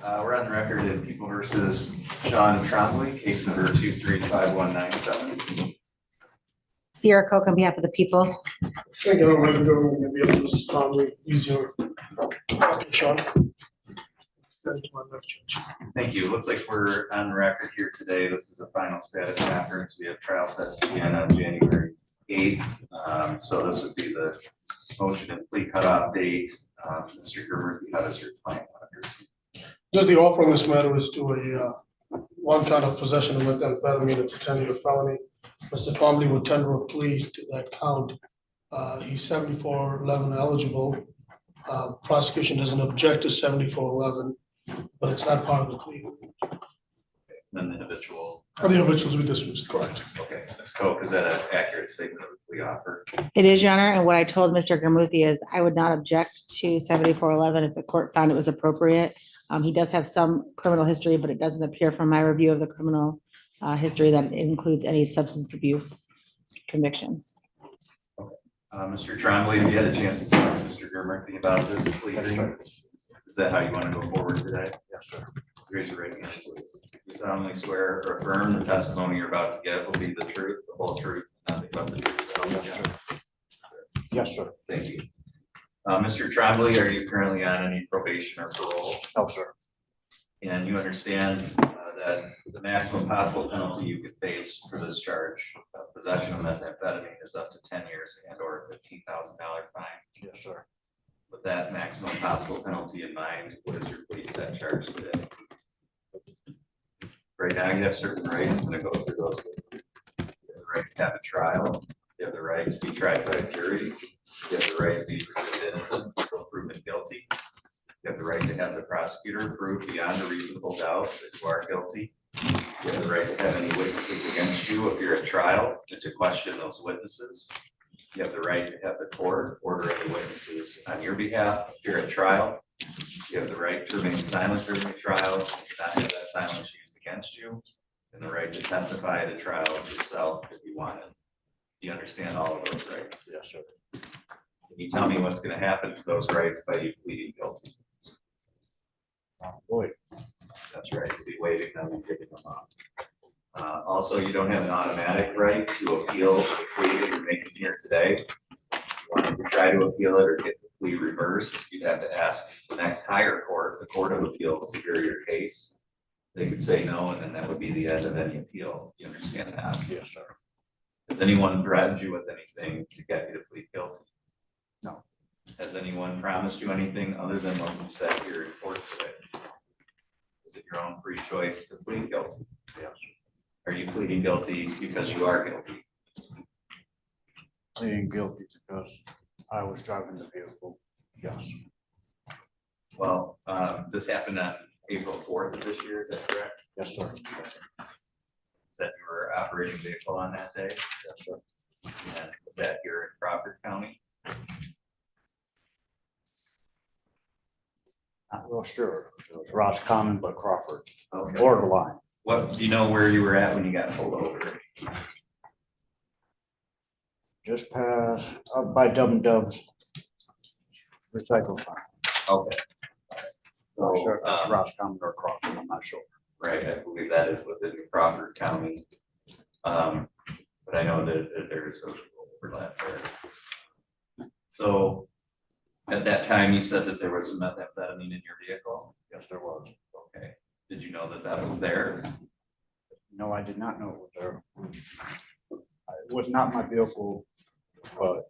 We're on the record in People versus Sean Trle, case number 235197. Sierra Coke on behalf of the people. Thank you, I'm going to be able to strongly use your Sean. Thank you. Looks like we're on record here today. This is a final status conference. We have trial set to begin on January 8th. So this would be the motion and plea cutoff date. Mr. Gerber, how does your client want to proceed? Just the offer on this matter is to a one count of possession of methamphetamine. It's a 10-year felony. Mr. Twombly would tender a plea to that count. He's 7411 eligible. Prosecution doesn't object to 7411, but it's not part of the plea. Okay. Then the habitual. The habituals we dismissed, correct. Okay, Ms. Coke, is that an accurate statement of the plea offer? It is, Your Honor, and what I told Mr. Germuthi is I would not object to 7411 if the court found it was appropriate. He does have some criminal history, but it doesn't appear from my review of the criminal history that it includes any substance abuse convictions. Okay. Mr. Trombley, have you had a chance to talk to Mr. Germuthi about this plea agreement? Is that how you want to go forward today? Yes, sir. Raise your right hand, please. You solemnly swear or affirm the testimony you're about to give will be the truth, the whole truth, nothing but the truth. So, Yes, sir. Yes, sir. thank you. Mr. Trombley, are you currently on any probation or parole? No, sir. And you understand that the maximum possible penalty you could face for this charge of possession of methamphetamine is up to 10 years and or $15,000 fine. Yes, sir. With that maximum possible penalty in mind, what is your plea to that charge today? Right now, you have certain rights. I'm going to go through those. You have the right to have a trial. You have the right to be tried by a jury. You have the right to be presumed innocent until proven guilty. You have the right to have the prosecutor prove beyond a reasonable doubt that you are guilty. You have the right to have any witnesses against you if you're at trial and to question those witnesses. You have the right to have the court order any witnesses on your behalf if you're at trial. You have the right to remain silent during the trial and not have that silence used against you, and the right to testify at a trial yourself if you want it. Do you understand all of those rights? Yes, sir. Can you tell me what's going to happen to those rights by you pleading guilty? Boy. That's right, you'll be waiving them and giving them up. Also, you don't have an automatic right to appeal the plea that you're making here today. If you wanted to try to appeal it or get the plea reversed, you'd have to ask the next higher court, the Court of Appeals, to hear your case. They could say no, and then that would be the end of any appeal. You understand that? Yes, sir. Has anyone threatened you with anything to get you to plead guilty? No. Has anyone promised you anything other than what you said here in court today? Is it your own free choice to plead guilty? Yes. Are you pleading guilty because you are guilty? Pleading guilty because I was driving the vehicle. Yes. Well, this happened on April 4th of this year, is that correct? Yes, sir. That you were operating a vehicle on that day? Yes, sir. And was that here in Crawford County? Not real sure. It was Ross Common, but Crawford. Okay. Borderline. What, do you know where you were at when you got pulled over? Just past, up by Dub and Dub's recycle farm. Okay. So So, sure if that's Ross Common or Crawford, I'm not sure. right, I believe that is within Crawford County. But I know that there is some overlap there. So at that time, you said that there was some methamphetamine in your vehicle? Yes, there was. Okay. Did you know that that was there? No, I did not know it was there. It was not my vehicle, but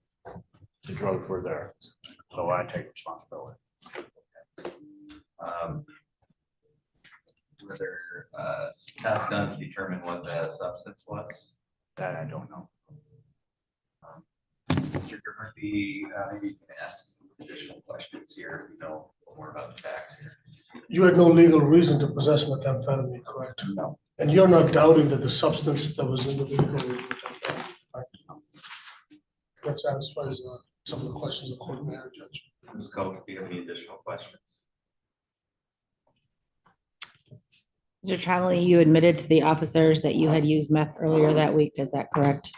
the drugs were there. So I take responsibility. Were there tests done to determine what the substance was? That I don't know. Mr. Murphy, maybe you can ask some additional questions here. You know a little more about the facts here. You had no legal reason to possess methamphetamine, correct? No. And you're not doubting that the substance that was in the vehicle was methamphetamine, correct? That satisfies some of the questions the court may have, Judge. Ms. Coke, if you have any additional questions. Mr. Trombley, you admitted to the officers that you had used meth earlier that week. Is that correct?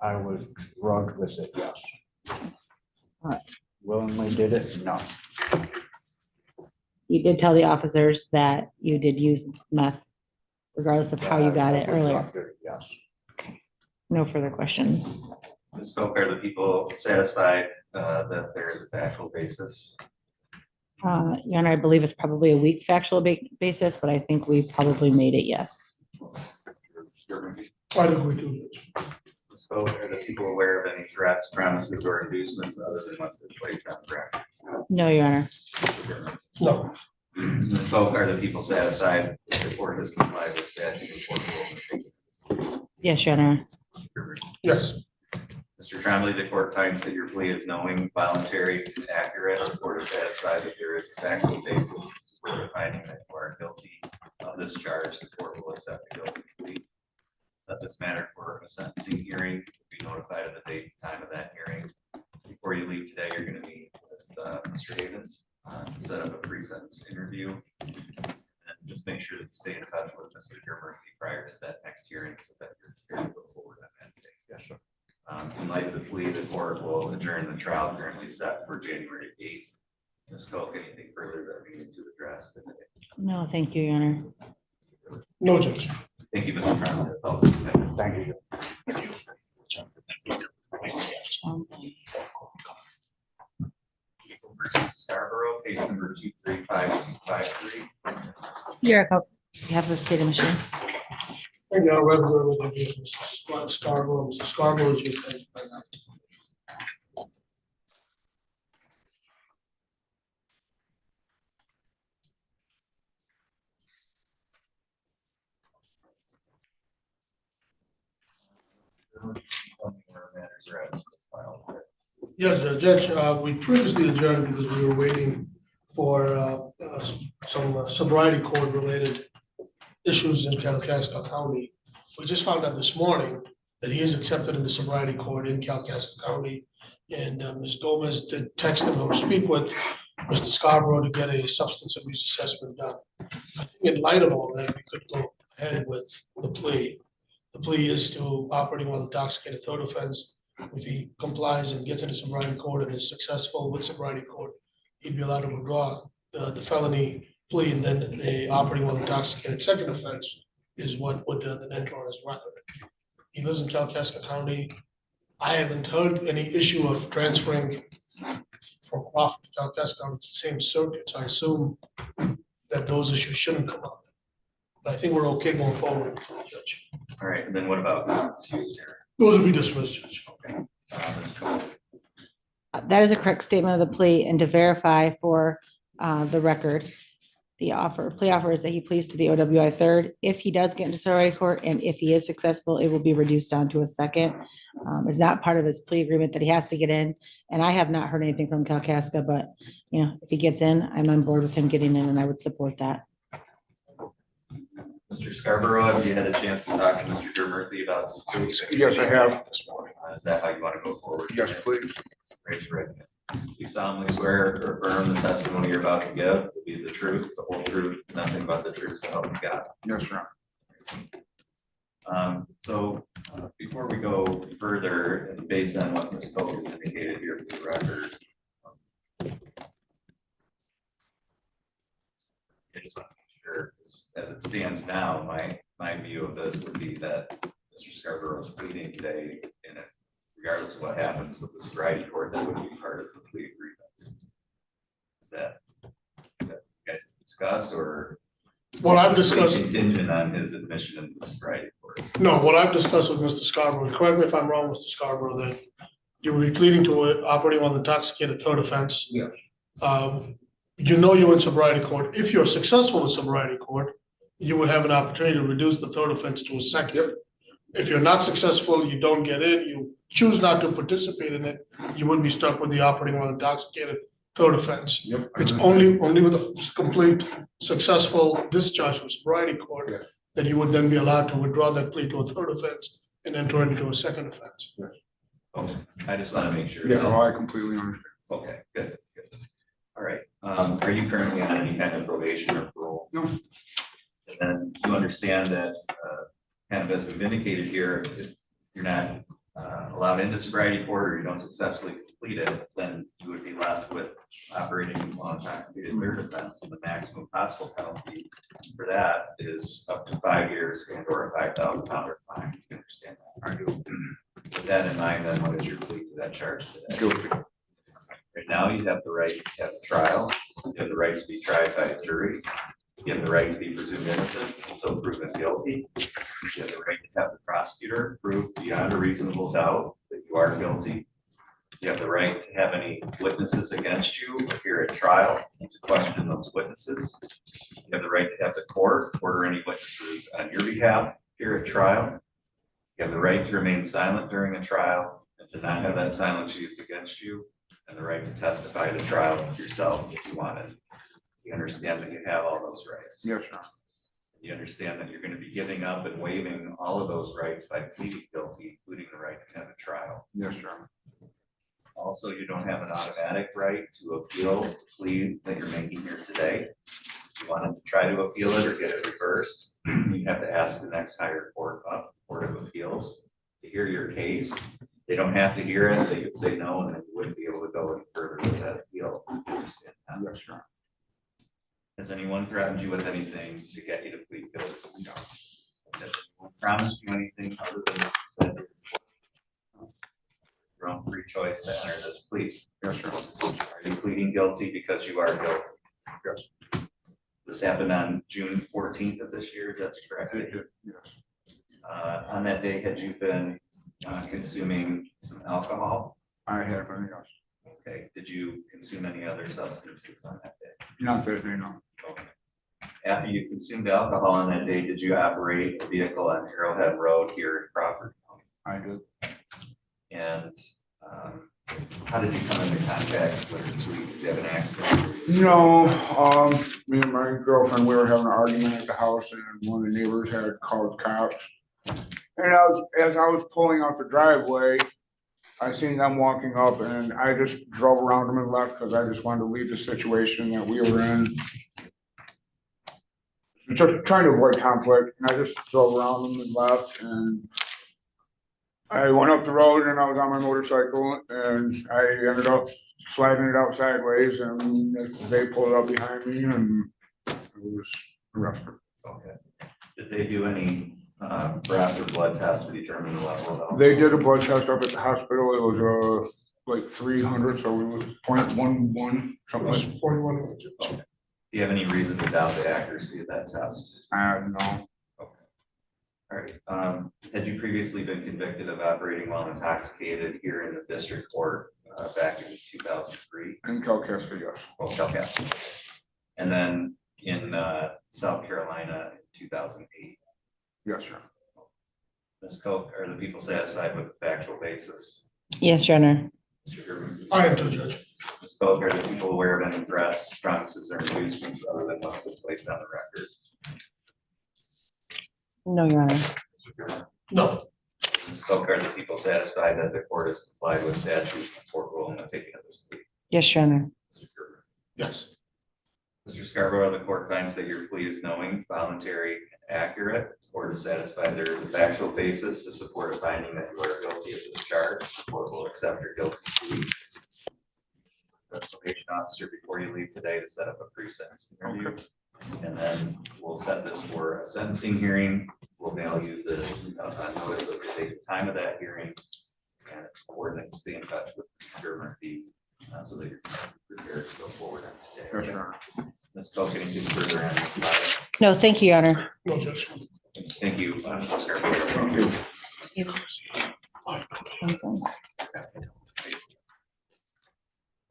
I was drugged with it, yes. All right. Willingly did it? No. You did tell the officers that you did use meth, regardless of how you got it earlier. Yes. No further questions. Ms. Schoff, are the people satisfied that there is a factual basis? Your Honor, I believe it's probably a weak factual basis, but I think we probably made it, yes. I agree to Judge. Ms. Schoff, are the people aware of any threats, promises, or inducements other than what's been placed on the record? No, Your Honor. No, Ms. Schoff, are the people satisfied that the court has complied with statute and court rules? Yes, Your Honor. yes, Mr. Trle, the court finds that your plea is knowing, voluntary, and accurate. The court is satisfied that there is a factual basis for the finding that you are guilty of this charge. The court will accept the guilty plea. Set this matter for a sentencing hearing. Be notified of the date and time of that hearing. Before you leave today, you're going to meet with Mr. Havens to set up a pre-sentence interview. And just make sure that you stay in touch with Mr. Murphy prior to that next hearing so that you're prepared to go forward on that day. Yes, sir. In light of the plea, the court will adjourn the trial currently set for January 8th. Ms. Schoff, anything further that we need to address today? No, thank you, Your Honor. no, Judge. Thank you, Mr. Trle. That's all we have. Thank you. Versus Scarboro, case number 235253. Sierra, you have the state of Michigan. And I read where they gave Mr. Scarborough. Mr. Scarborough is just right now. Yes, Judge, we previously adjourned because we were waiting for some sobriety code related issues in Kalkaska County. We just found out this morning that he is accepted in the sobriety court in Kalkaska County. And Ms. Gomez did text him or speak with Mr. Scarborough to get a substance abuse assessment done. I think in light of all that, we could go ahead with the plea. The plea is to operating while intoxicated, third offense. If he complies and gets into sobriety court and is successful with sobriety court, he'd be allowed to withdraw the felony plea, and then the operating while intoxicated second offense is what would then enter on his record. He lives in Kalkaska County. I haven't heard any issue of transferring from Crawford to Kalkaska County. It's the same circuit, so I assume that those issues shouldn't come up. But I think we're okay going forward, Judge. All right, and then what about Tuesday? Those will be dismissed, Judge. Ms. Schoff? That is a correct statement of the plea, and to verify for the record, the plea offer is that he pleads to the OWI third. If he does get into sobriety court and if he is successful, it will be reduced down to a second. It's not part of his plea agreement that he has to get in, and I have not heard anything from Kalkaska, but you know, if he gets in, I'm on board with him getting in, and I would support that. Mr. Scarborough, have you had a chance to talk to Mr. Murphy about this case? Yes, I have this morning. Is that how you want to go forward? Yes, please. Raise your right hand. You solemnly swear or affirm the testimony you're about to give to be the truth, the whole truth, nothing but the truth, so help you God. Yes, sir. Before we go further, and based on what Ms. Schoff indicated here for the record, I just want to make sure, as it stands now, my view of this would be that Mr. Scarborough is pleading today, and regardless of what happens with the sobriety court, that would be part of the plea agreement. Is that you guys discussed, or? What I've discussed, Contingent on his admission in the sobriety court. no, what I've discussed with Mr. Scarborough, correct me if I'm wrong, Mr. Scarborough, that you will be pleading to operating while intoxicated, third offense. Yeah. You know you're in sobriety court. If you're successful in sobriety court, you would have an opportunity to reduce the third offense to a second. If you're not successful, you don't get in, you choose not to participate in it, you would be stuck with the operating while intoxicated third offense. Yep. It's only with a complete successful discharge from sobriety court that you would then be allowed to withdraw that plea to a third offense and enter into a second offense. Okay, I just want to make sure. Yeah, no, I completely understand. Okay, good. All right, are you currently on any kind of probation or parole? No. And then you understand that, kind of as we've indicated here, if you're not allowed into sobriety court or you don't successfully complete it, then you would be left with operating while intoxicated third offense. And the maximum possible penalty for that is up to 5 years and or a $5,000 fine. You understand that? Are you, with that in mind, then what is your plea to that charge today? Right now, you have the right to have a trial. You have the right to be tried by a jury. You have the right to be presumed innocent, so proven guilty. You have the right to have the prosecutor prove beyond a reasonable doubt that you are guilty. You have the right to have any witnesses against you appear at trial and to question those witnesses. You have the right to have the court order any witnesses on your behalf appear at trial. You have the right to remain silent during a trial and to not have that silence used against you, and the right to testify at the trial yourself if you wanted. You understand that you have all those rights. Yes, sir. You understand that you're going to be giving up and waiving all of those rights by pleading guilty, including the right to have a trial. Yes, sir. Also, you don't have an automatic right to appeal the plea that you're making here today. If you wanted to try to appeal it or get it reversed, you have to ask the next higher court up, Court of Appeals, to hear your case. They don't have to hear it. They could say no, and then you wouldn't be able to go any further with that appeal. You understand that? Yes, sir. Has anyone threatened you with anything to get you to plead guilty? No. Has anyone promised you anything other than what you said? Your own free choice to enter this plea. Yes, sir. Are you pleading guilty because you are guilty? Yes. This happened on June 14th of this year, is that correct? Yes. On that day, had you been consuming some alcohol? I have, yes. Okay, did you consume any other substances on that day? Not that they know. Okay. After you consumed alcohol on that day, did you operate a vehicle on Arrowhead Road here in Crawford County? I did. And how did you come into contact with the police? Did you have an accident? No, me and my girlfriend, we were having an argument at the house and one of the neighbors had called cops. And as I was pulling out the driveway, I seen them walking up and I just drove around them and left because I just wanted to leave the situation that we were in. Just trying to avoid conflict, and I just drove around them and left, and I went up the road and I was on my motorcycle and I ended up sliding it out sideways and they pulled up behind me and I was arrested. Okay. Did they do any breath or blood tests to determine the level of alcohol? They did a blood test up at the hospital. It was like 300, so it was 0.11, something Plus like 41. Okay. Do you have any reason to doubt the accuracy of that test? that. No. All right. Had you previously been convicted of operating while intoxicated here in the district court back in 2003? In Calcasta, yes. Well, Calcutta. And then in South Carolina in 2008. Yes, sir. Ms. Koch, are the people satisfied with the factual basis? Yes, Your Honor. Mr. Gerber? I am the judge. Ms. Koch, are the people aware of any threats, promises, or inducements other than what was placed on the record? No, Your Honor. Mr. Gerber? No, Ms. Koch, are the people satisfied that the court has complied with statute and court rule in the taking of this plea? Yes, Your Honor. Mr. Gerber? yes, Mr. Scarborough, the court finds that your plea is knowing, voluntary, and accurate. The court is satisfied there is a factual basis to support a finding that you are guilty of this charge. The court will accept your guilty plea. The probation officer before you leave today to set up a pre-sentence interview. And then we'll set this for a sentencing hearing. We'll mail you the notice of the date and time of that hearing. And coordinate, stay in touch with Mr. Murphy so that you're prepared to go forward on Yes, today. sir. Ms. Koch, anything further on this matter? No, thank you, Your Honor. no, judge. Thank you, Mr. Scarborough. Townson.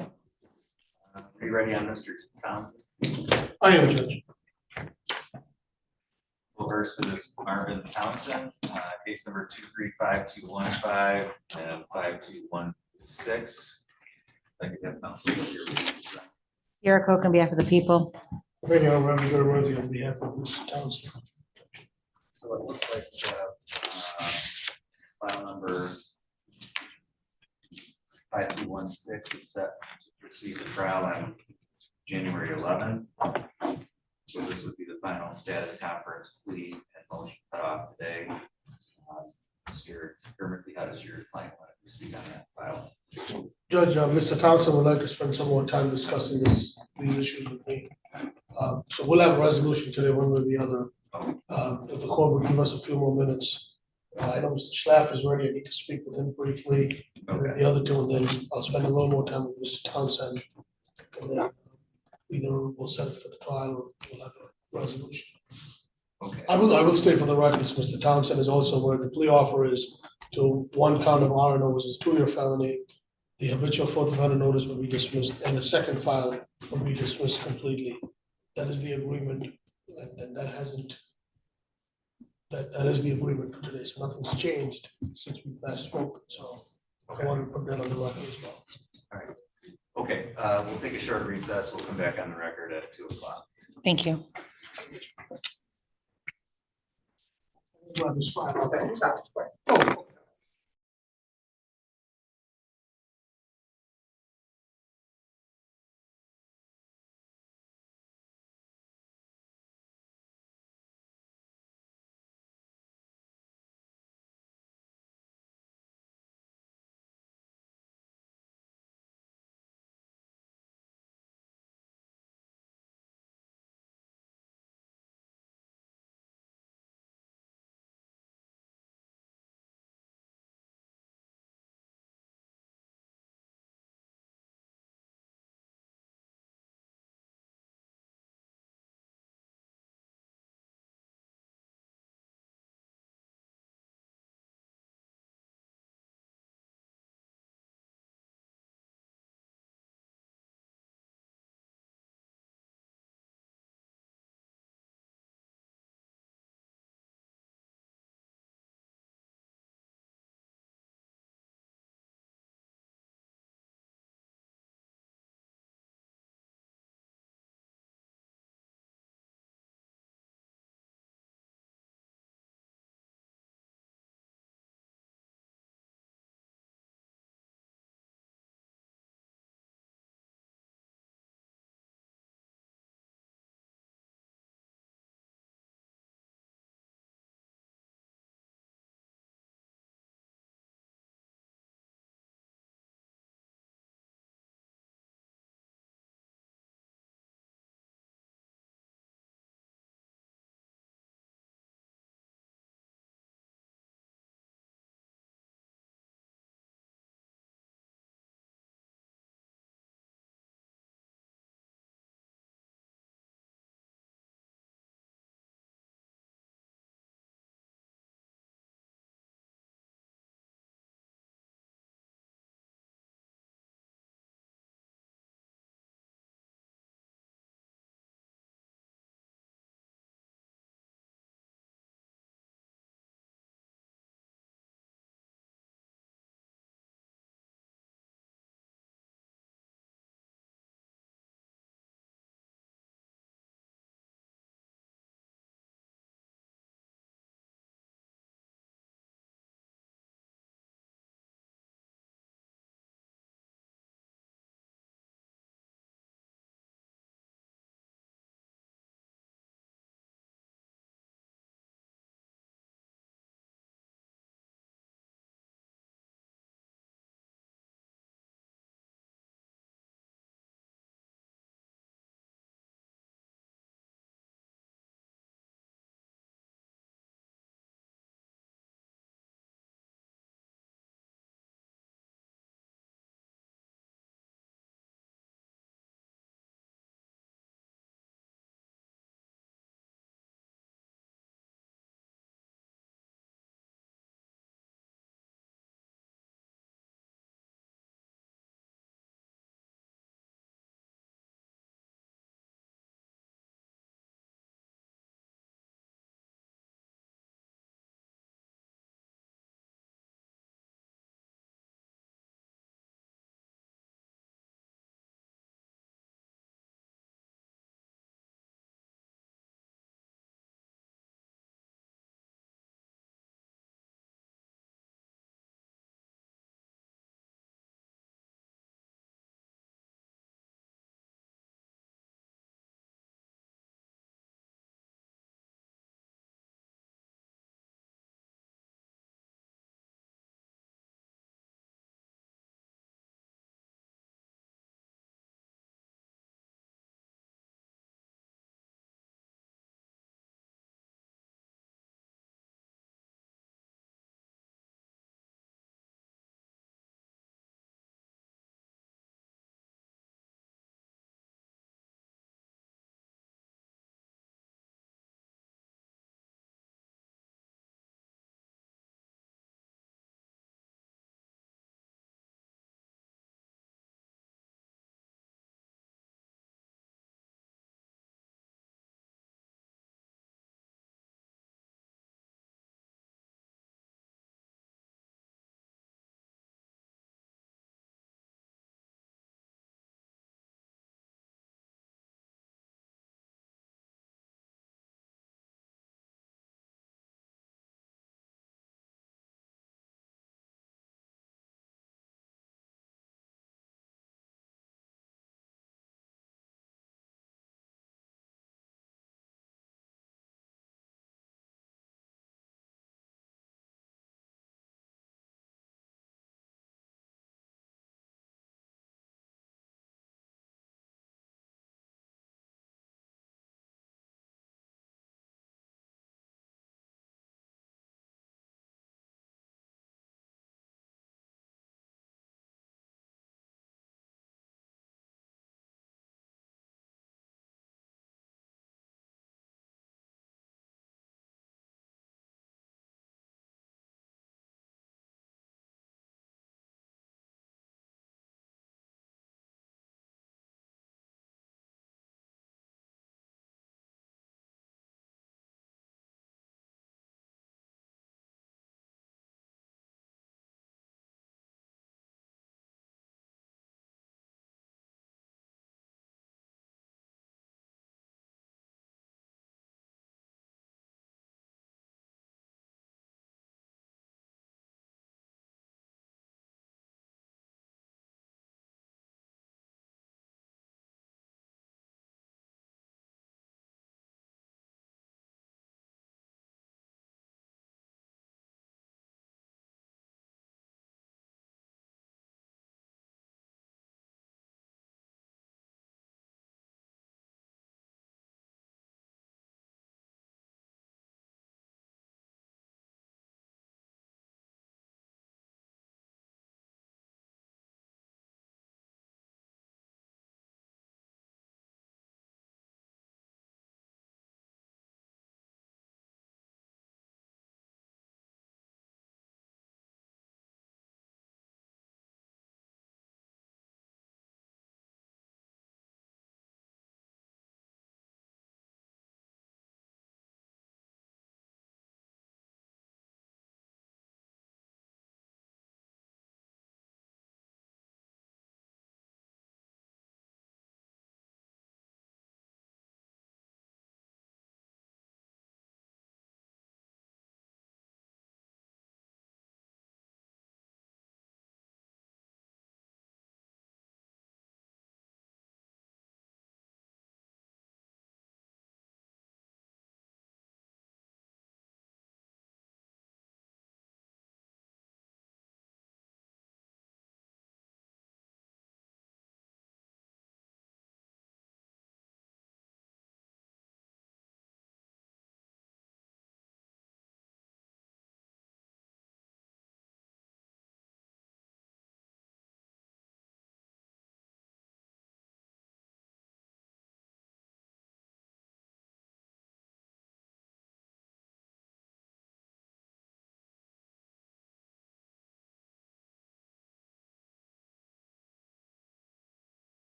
Are you ready on Mr. Townson? I am judge. Versus Marvin Townson, case number 235215 and 5216. I could have Townson here. Sierra Coke on behalf of the people. Thank you, I'm going to Ramsey on behalf of Mr. Townson. So it looks like file number 5216 is set to proceed to trial on January 11. So this would be the final status conference plea and motion cut off today. Mr. Murphy, how does your client want to proceed on that file? Judge, Mr. Townson would like to spend some more time discussing these issues with me. So we'll have a resolution today, one way or the other. If the court would give us a few more minutes. I know Mr. Schlaff is ready. I need to speak with him briefly. And then Okay, the other two, and then I'll spend a little more time with Mr. Townsend. And then either we'll set it for the trial or we'll have a resolution. okay, I will state for the records, Mr. Townsend is also where the plea offer is to one count of Arant, which is a 2-year felony. The habitual fourth offender notice will be dismissed, and the second file will be dismissed completely. That is the agreement, and that hasn't, that is the agreement for today, so nothing's changed since we last spoke, so I want to put that on the record as well. okay, we'll take a short recess, we'll come back on the record at 2:00. Thank you. Well, it's fine. Oh,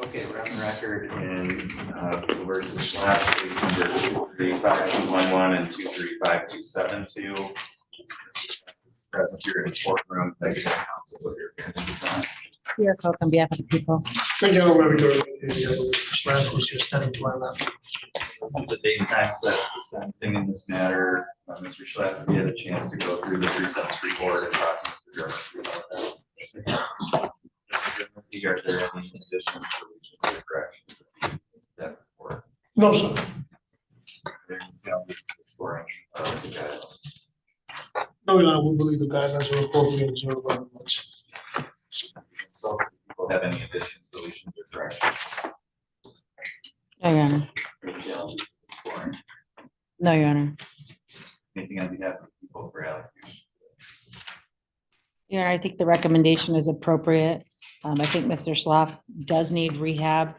Okay, we're on the record in versus Schlapp, case number 23511 and 235-272. Present here in the courtroom, thank you, counsel, with your appearance. Sierra Coke on behalf of the people. Thank you, very good. Mr. Schlapp was just standing to my left. This is the date and time set for sentencing in this matter. Mr. Schlapp, we had a chance to go through the pre-sentence report and talk to Mr. Germer about that. Are there any additions, deletions, or corrections to that report? No, sir. There you go, this is the scoring of the guidelines. No, Your Honor, we believe the guidelines are appropriate, so very much. So, people have any additions, deletions, or corrections? No, Your Honor. Michelle, this is the scoring. No, Your Honor. Anything on behalf of people for allocation? Yeah, I think the recommendation is appropriate. I think Mr. Schlaff does need rehab.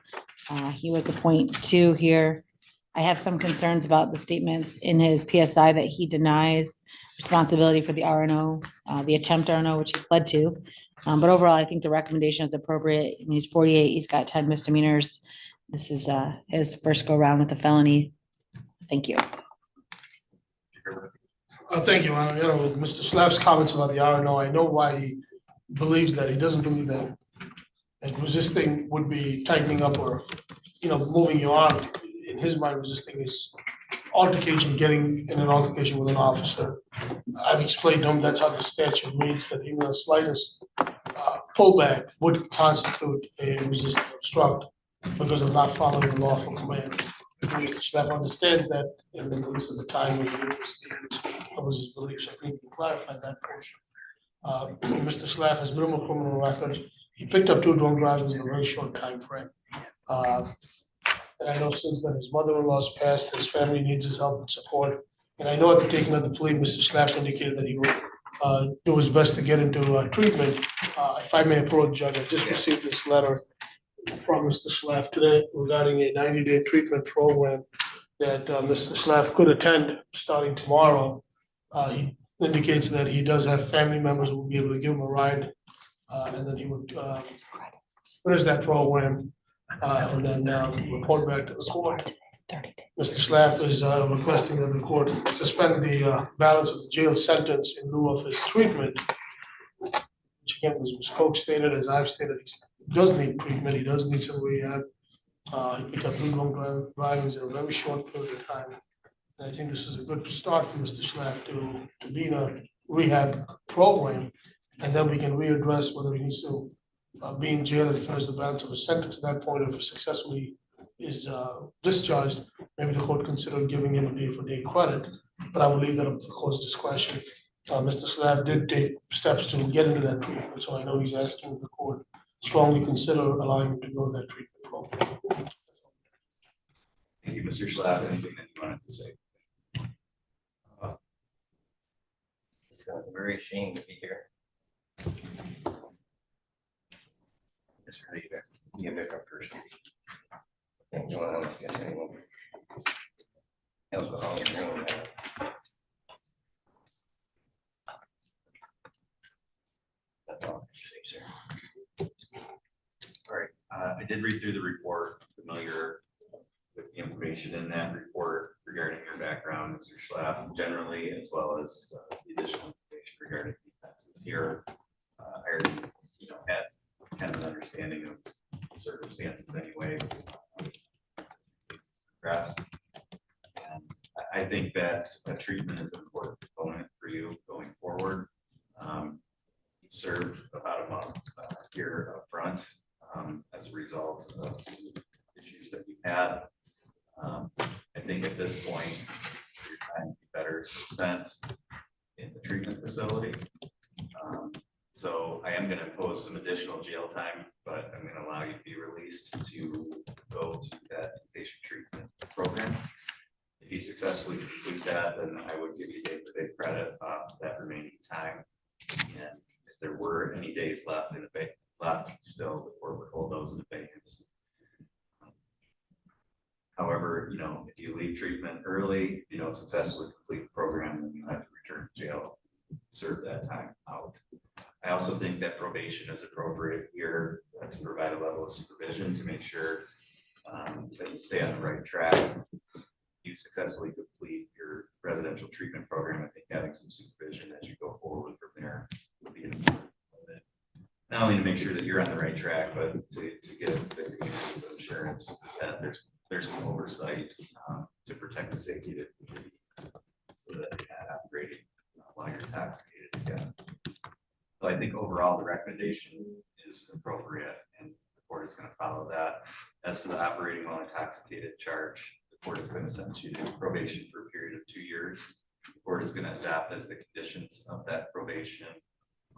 He was a .2 here. I have some concerns about the statements in his PSI that he denies responsibility for the RNO, the attempt RNO, which he pled to. But overall, I think the recommendation is appropriate. I mean, he's 48, he's got 10 misdemeanors. This is his first go round with a felony. Thank you. Thank you, Your Honor. You know, with Mr. Schlaff's comments about the RNO, I know why he believes that. He doesn't believe that resisting would be tightening up or, moving your arm. In his mind, resisting is altercation, getting in an altercation with an officer. I've explained to him that's how the statute reads, that even the slightest pullback would constitute a resist or obstruct because of not following the lawful command. Mr. Schlaff understands that, and then this is the time when that was his belief. So I think we can clarify that portion. Mr. Schlaff has minimal criminal records. He picked up 2 drunk drivers in a very short time frame. And I know since then his mother-in-law's passed, his family needs his help and support. And I know at the taking of the plea, Mr. Schlaff indicated that he would do his best to get into treatment. If I may approach, Judge, I just received this letter from Mr. Schlaff today regarding a 90-day treatment program that Mr. Schlaff could attend starting tomorrow. He indicates that he does have family members who will be able to give him a ride, and then he would finish that program and then report back to the court. Mr. Schlaff is requesting that the court suspend the balance of the jail sentence in lieu of his treatment, which again, as Ms. Koch stated, as I've stated, he does need treatment, he does need some rehab. He picked up 2 drunk drivings in a very short period of time. And I think this is a good start for Mr. Schlaff to be in a rehab program, and then we can readdress whether he needs to be in jail and finish the balance of his sentence. At that point, if he successfully is discharged, maybe the court consider giving him a day-for-day credit, but I will leave that up to the court's discretion. Mr. Schlaff did take steps to get into that treatment, so I know he's asking the court strongly consider allowing him to go to that treatment program. Thank you, Mr. Schlaff. Anything that you wanted to say? I'm very ashamed to be here. Just ready to get back up first. Thank you. I guess anyone. Alcohol and drink. That's all I should say, sir. All right, I did read through the report, familiar with the information in that report regarding your background, Mr. Schlaff, generally, as well as the additional information regarding defenses here. I already, had kind of an understanding of the circumstances anyway. Progressed. And I think that treatment is an important component for you going forward. You served about a month here up front as a result of some issues that you had. I think at this point, your time would be better spent in the treatment facility. So I am going to impose some additional jail time, but I'm going to allow you to be released to go to that inpatient treatment program. If you successfully complete that, then I would give you day-for-day credit off that remaining time. And if there were any days left in the left still, the court would hold those in abeyance. However, if you leave treatment early, if you don't successfully complete the program, then you have to return to jail, serve that time out. I also think that probation is appropriate here to provide a level of supervision to make sure that you stay on the right track. You successfully complete your residential treatment program. I think having some supervision as you go forward from there would be important. Not only to make sure that you're on the right track, but to give the community some assurance that there's some oversight to protect the safety of the community so that you're not operating while you're intoxicated again. So I think overall the recommendation is appropriate and the court is going to follow that. As to the operating while intoxicated charge, the court is going to sentence you to probation for a period of 2 years. The court is going to adopt as the conditions of that probation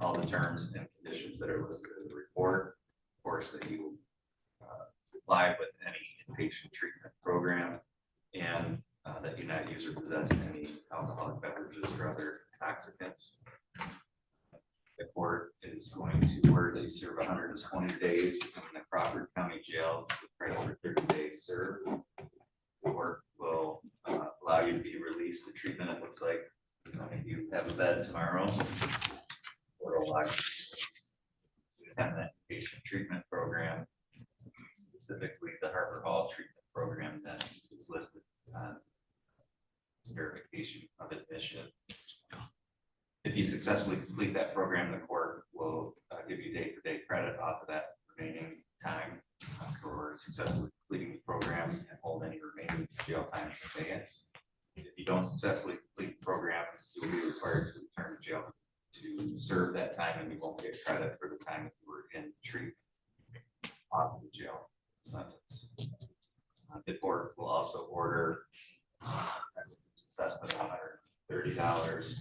all the terms and conditions that are listed in the report. Of course, that you comply with any inpatient treatment program and that you not use or possess any alcoholic beverages or other intoxicants. The court is going to order that you serve 120 days in the Crawford County Jail with credit for 30 days served. The court will allow you to be released to treatment. It looks like if you have a bed tomorrow, or allow you to have that patient treatment program, specifically the Harbor Hall treatment program that is listed on verification of admission. If you successfully complete that program, the court will give you day-for-day credit off of that remaining time for successfully completing the program and hold any remaining jail time in advance. If you don't successfully complete the program, you will be required to return to jail to serve that time, and you won't get credit for the time that you were in treatment off of the jail sentence. The court will also order assessment of $130,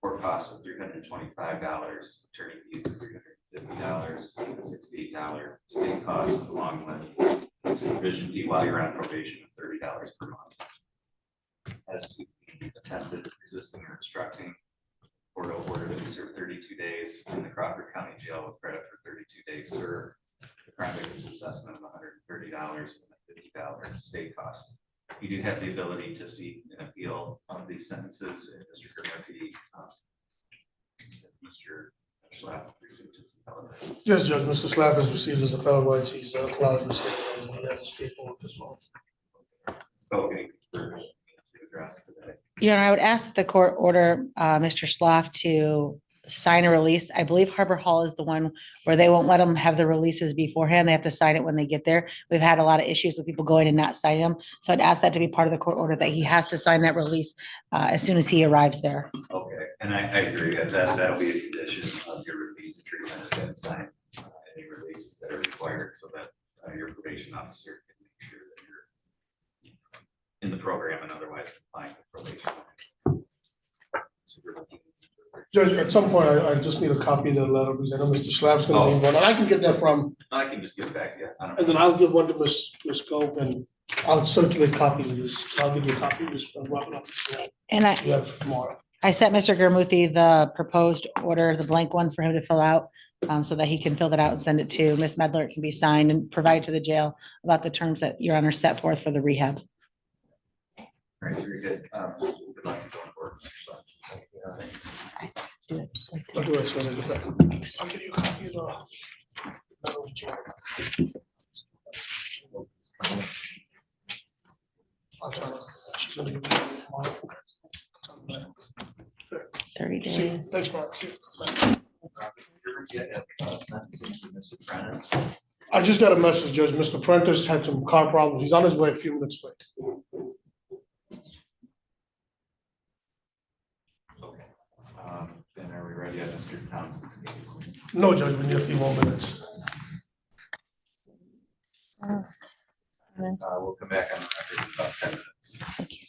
court costs of $325, attorney fees of $350, $68 state costs, along with supervision fee while you're on probation of $30 per month. As to attempted resisting or obstructing, court will order that you serve 32 days in the Crawford County Jail with credit for 32 days served. The crime victim's assessment of $130 and a $50 state cost. You do have the ability to seek an appeal of these sentences, and Mr. Murphy, Mr. Schlapp received his appellate. Yes, Judge, Mr. Slav has received his appellate rights. He's allowed to receive and he has his paperwork as well. So, okay, to address today. Your Honor, I would ask that the court order Mr. Schlaff to sign a release. I believe Harbor Hall is the one where they won't let them have the releases beforehand. They have to sign it when they get there. We've had a lot of issues with people going and not signing them. So I'd ask that to be part of the court order, that he has to sign that release as soon as he arrives there. Okay, and I agree that that'll be a condition of your release to treatment, is that sign any releases that are required so that your probation officer can make sure that you're in the program and otherwise complying with probation. So we're looking. Judge, at some point, I just need a copy of the letter because I know Mr. Slav's gonna need one, and I can get that from, I can just give it back to you. I don't and then I'll give one to Ms. Scope, and I'll circulate copies of this. I'll give you a copy of this. And You have tomorrow. I sent Mr. Gurmuthi the proposed order, the blank one for him to fill out, so that he can fill that out and send it to Ms. Medler. It can be signed and provided to the jail about the terms that Your Honor set forth for the rehab. All right, very good. Good luck going forward, Mr. Schlapp. Do it. I'll do it as soon as I get back. I'll give you a copy of the. I'll try to. She's gonna give me tomorrow. 30 See you. days. Thanks, Mark. See you. Apprentice. I just got a message, Judge. Mr. Apprentice had some car problems. He's on his way a few minutes late. Okay. Then are we ready on Mr. Townson's case? No, Judge, we need a few more minutes. We'll come back on the record in about 10 minutes. Thank you.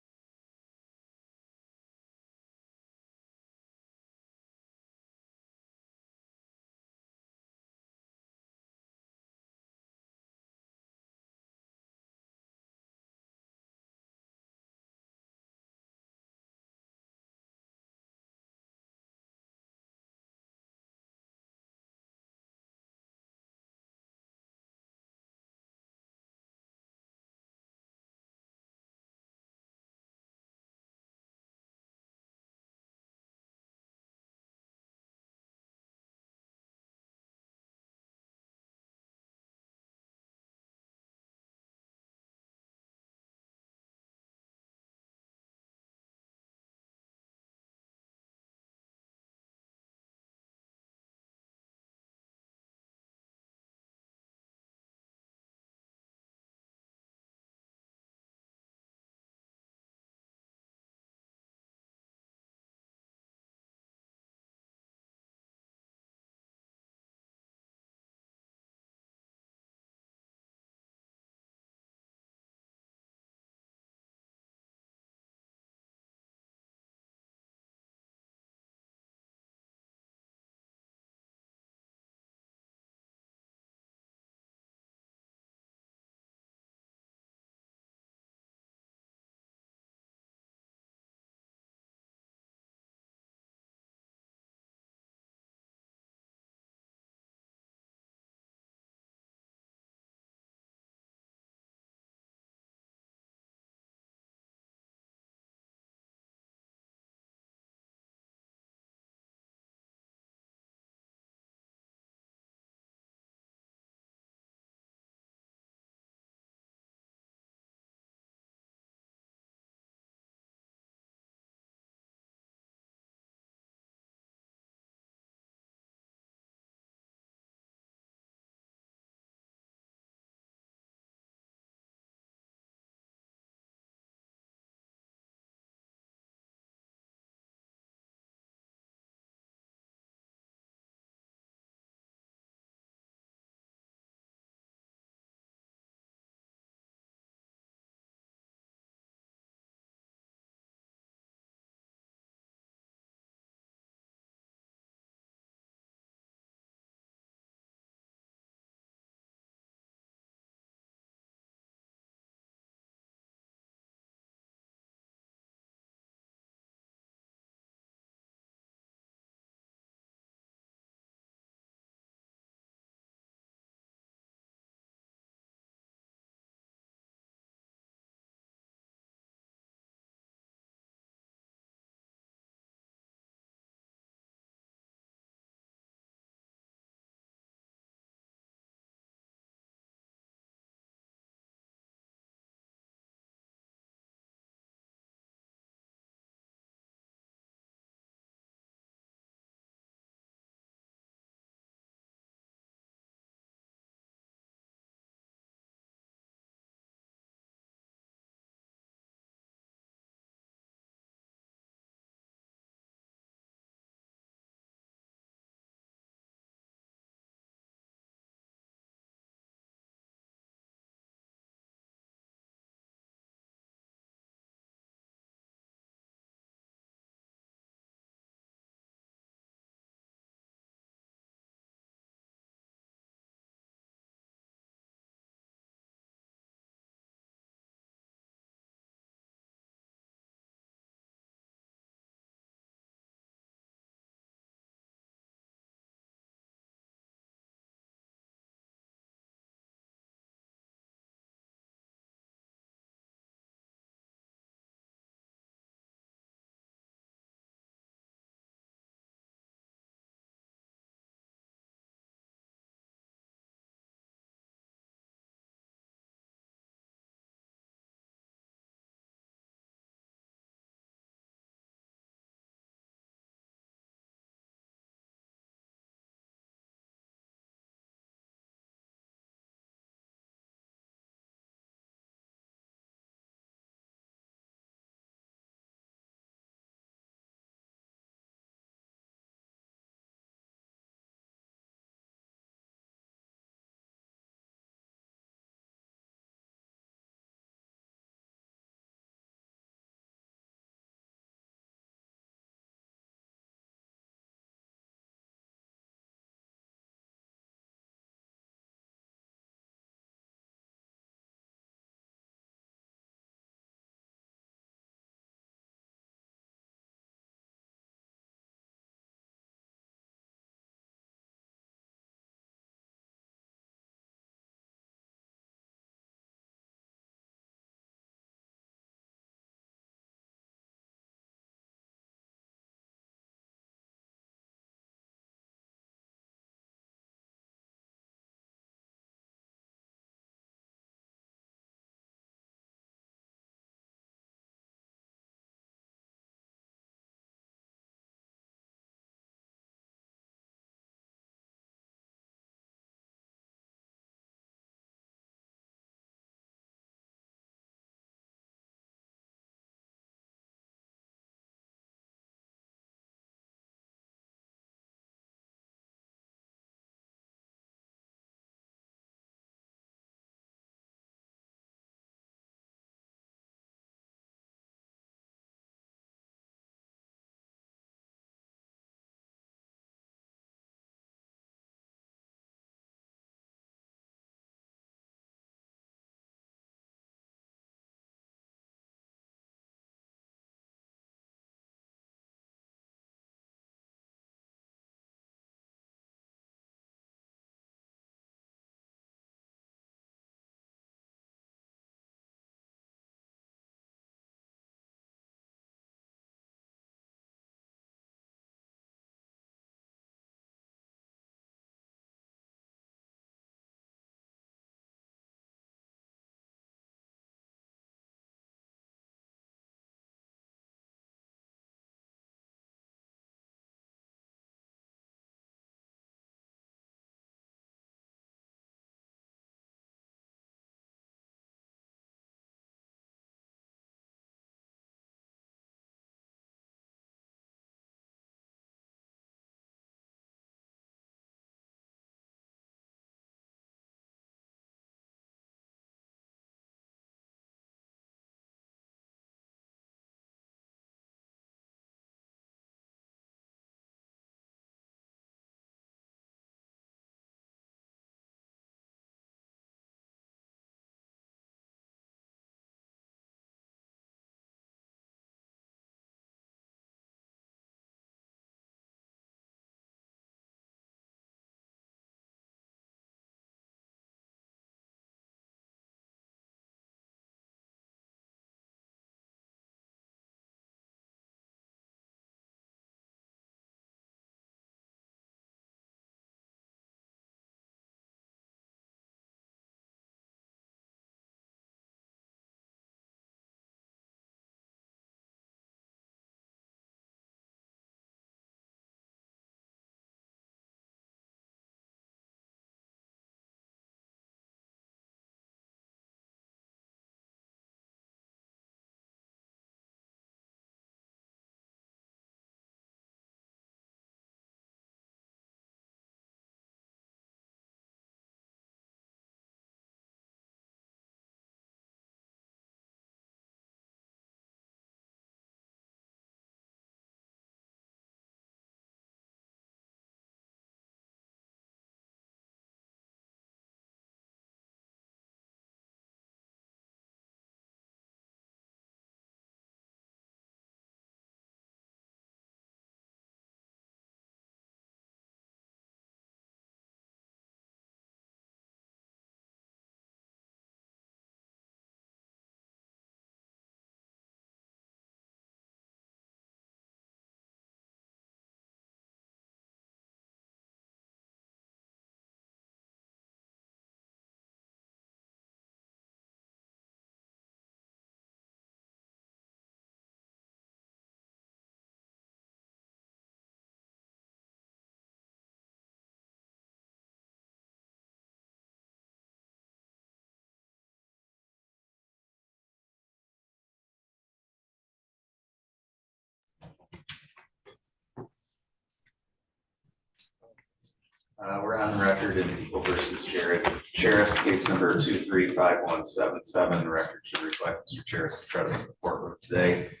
We're on record in People versus Jared. Shrest, case number 235177. Record should reflect Mr. Shrest's presence in the courtroom today. If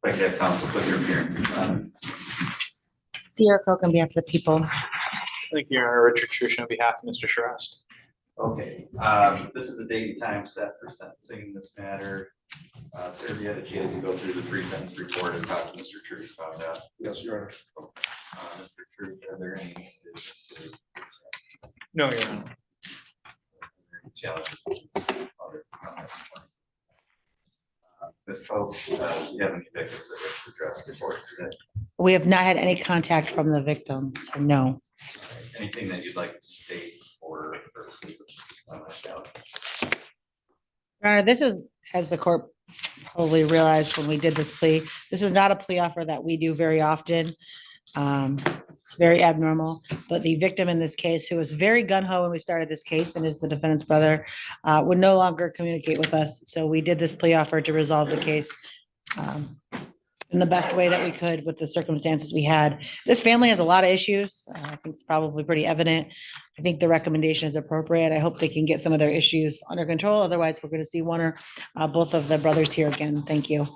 I could have counsel put your appearances on. Sierra Coke on behalf of the people. Thank you, Your Honor. Richard Shushan on behalf of Mr. Shrest. Okay, this is the date and time set for sentencing this matter. Sir, have you had a chance to go through the pre-sentence report and talk to Mr. Truce about that? Yes, Your Honor. Mr. Truce, are there any No, Your Honor. challenges? On this one? Ms. Pope, do you have any victims that wish to address the court today? We have not had any contact from the victim, so no. Anything that you'd like to state for purposes of my challenge? Your Honor, this is, as the court probably realized when we did this plea, this is not a plea offer that we do very often. It's very abnormal, but the victim in this case, who was very gung-ho when we started this case and is the defendant's brother, would no longer communicate with us. So we did this plea offer to resolve the case in the best way that we could with the circumstances we had. This family has a lot of issues. I think it's probably pretty evident. I think the recommendation is appropriate. I hope they can get some of their issues under control. Otherwise, we're going to see one or both of the brothers here again. Thank you.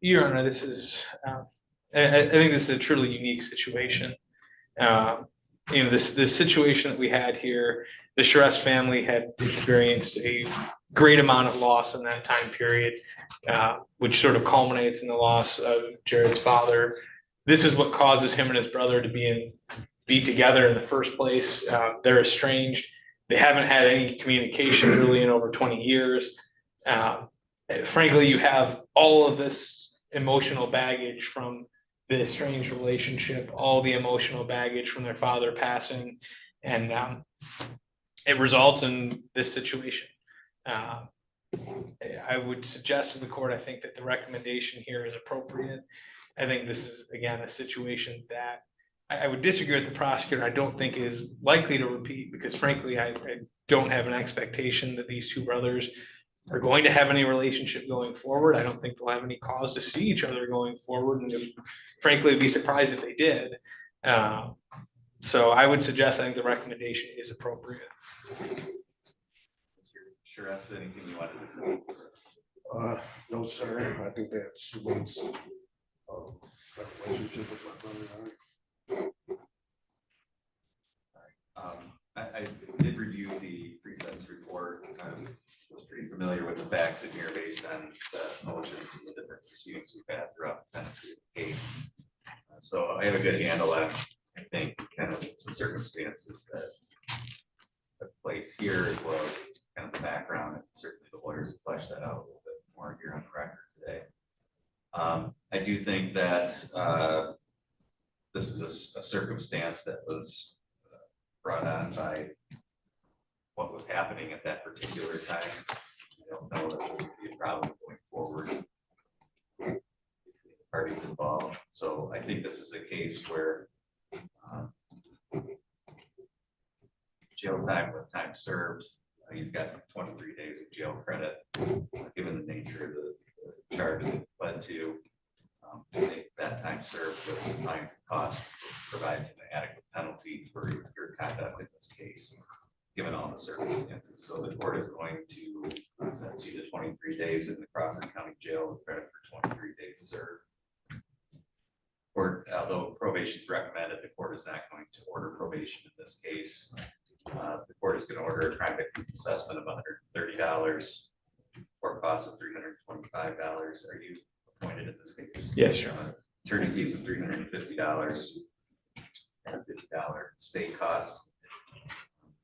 Your Honor, this is, I think this is a truly unique situation. This situation that we had here, the Shrest family had experienced a great amount of loss in that time period, which sort of culminates in the loss of Jared's father. This is what causes him and his brother to be together in the first place. They're estranged. They haven't had any communication really in over 20 years. Frankly, you have all of this emotional baggage from the estranged relationship, all the emotional baggage from their father passing, and it results in this situation. I would suggest to the court, I think that the recommendation here is appropriate. I think this is, again, a situation that I would disagree with the prosecutor. I don't think is likely to repeat because frankly, I don't have an expectation that these two brothers are going to have any relationship going forward. I don't think they'll have any cause to see each other going forward. And frankly, I'd be surprised if they did. So I would suggest, I think the recommendation is appropriate. Shrest, anything you wanted to say? No, sir. I think that's what's relationship with my brother. I did review the pre-sentence report. I was pretty familiar with the facts in here based on the motions and the different proceedings we've had throughout the penalty of the case. So I have a good handle on, I think, kind of the circumstances that took place here, as well as kind of the background, and certainly the lawyers flesh that out a little bit more here on the record today. I do think that this is a circumstance that was brought on by what was happening at that particular time. I don't know that this would be a problem going forward between the parties involved. So I think this is a case where jail time with time served, you've got 23 days of jail credit, given the nature of the charge that led to. I think that time served with some fines and costs provides an adequate penalty for your conduct in this case, given all the circumstances. So the court is going to sentence you to 23 days in the Crawford County Jail with credit for 23 days served. Although probation is recommended, the court is not going to order probation in this case. The court is going to order a crime victims assessment of $130, court costs of $325. Are you appointed in this case? Yes, Your Honor. Attorney fees of $350 and $50 state cost.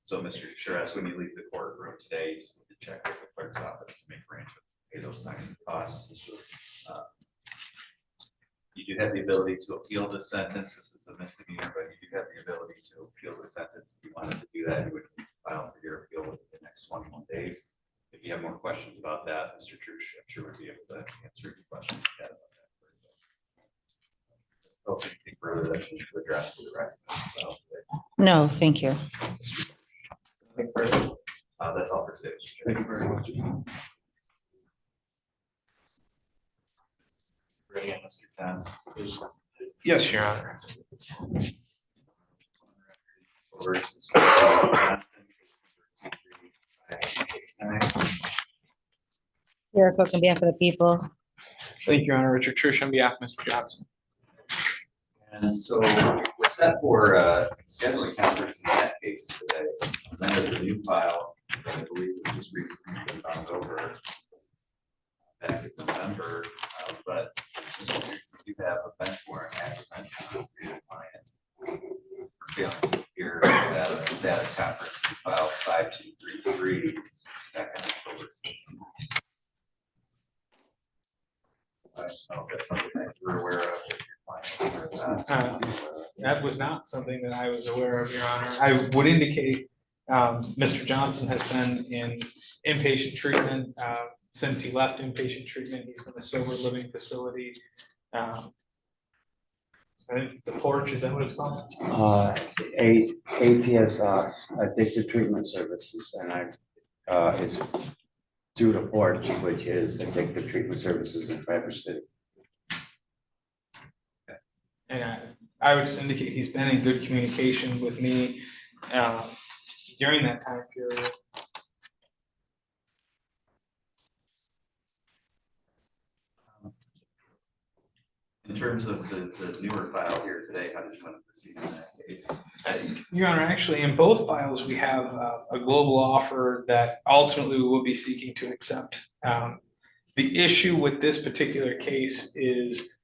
So, Mr. Shrest, when you leave the courtroom today, you just need to check with the clerk's office to make arrangements to pay those fines and costs. You do have the ability to appeal the sentence. This is a misdemeanor, but you do have the ability to appeal the sentence. If you wanted to do that, you would file for your appeal within the next 21 days. If you have more questions about that, Mr. Truce, I'm sure would be able to answer any questions you had about that. Oh, anything further that you need to address for the record? No, thank you. That's all for today. Thank you very much. Ready, Mr. Townson? Yes, Your Honor. versus. Here, Cook, on behalf of the people. Thank you, Your Honor. Richard Trish on behalf of Mr. Johnson. And so we're set for scheduling conference in that case today. And then there's a new file that I believe was just recently been found over back in November, but you have a bench warrant apprehension for your client. We're feeling here that a data conference file 5233 back in October. I don't know if that's something that you're aware of with your client or not. That was not something that I was aware of, Your Honor. I would indicate Mr. Johnson has been in inpatient treatment since he left inpatient treatment. He's in a sober living facility. I think the porch, is that what it's called? ATS, Addicted Treatment Services, and it's through the porch, which is Addictive Treatment Services in Traverse City. And I would just indicate he's been in good communication with me during that time period. In terms of the newer file here today, how did you want to proceed in that case? Your Honor, actually, in both files, we have a global offer that ultimately we will be seeking to accept. The issue with this particular case is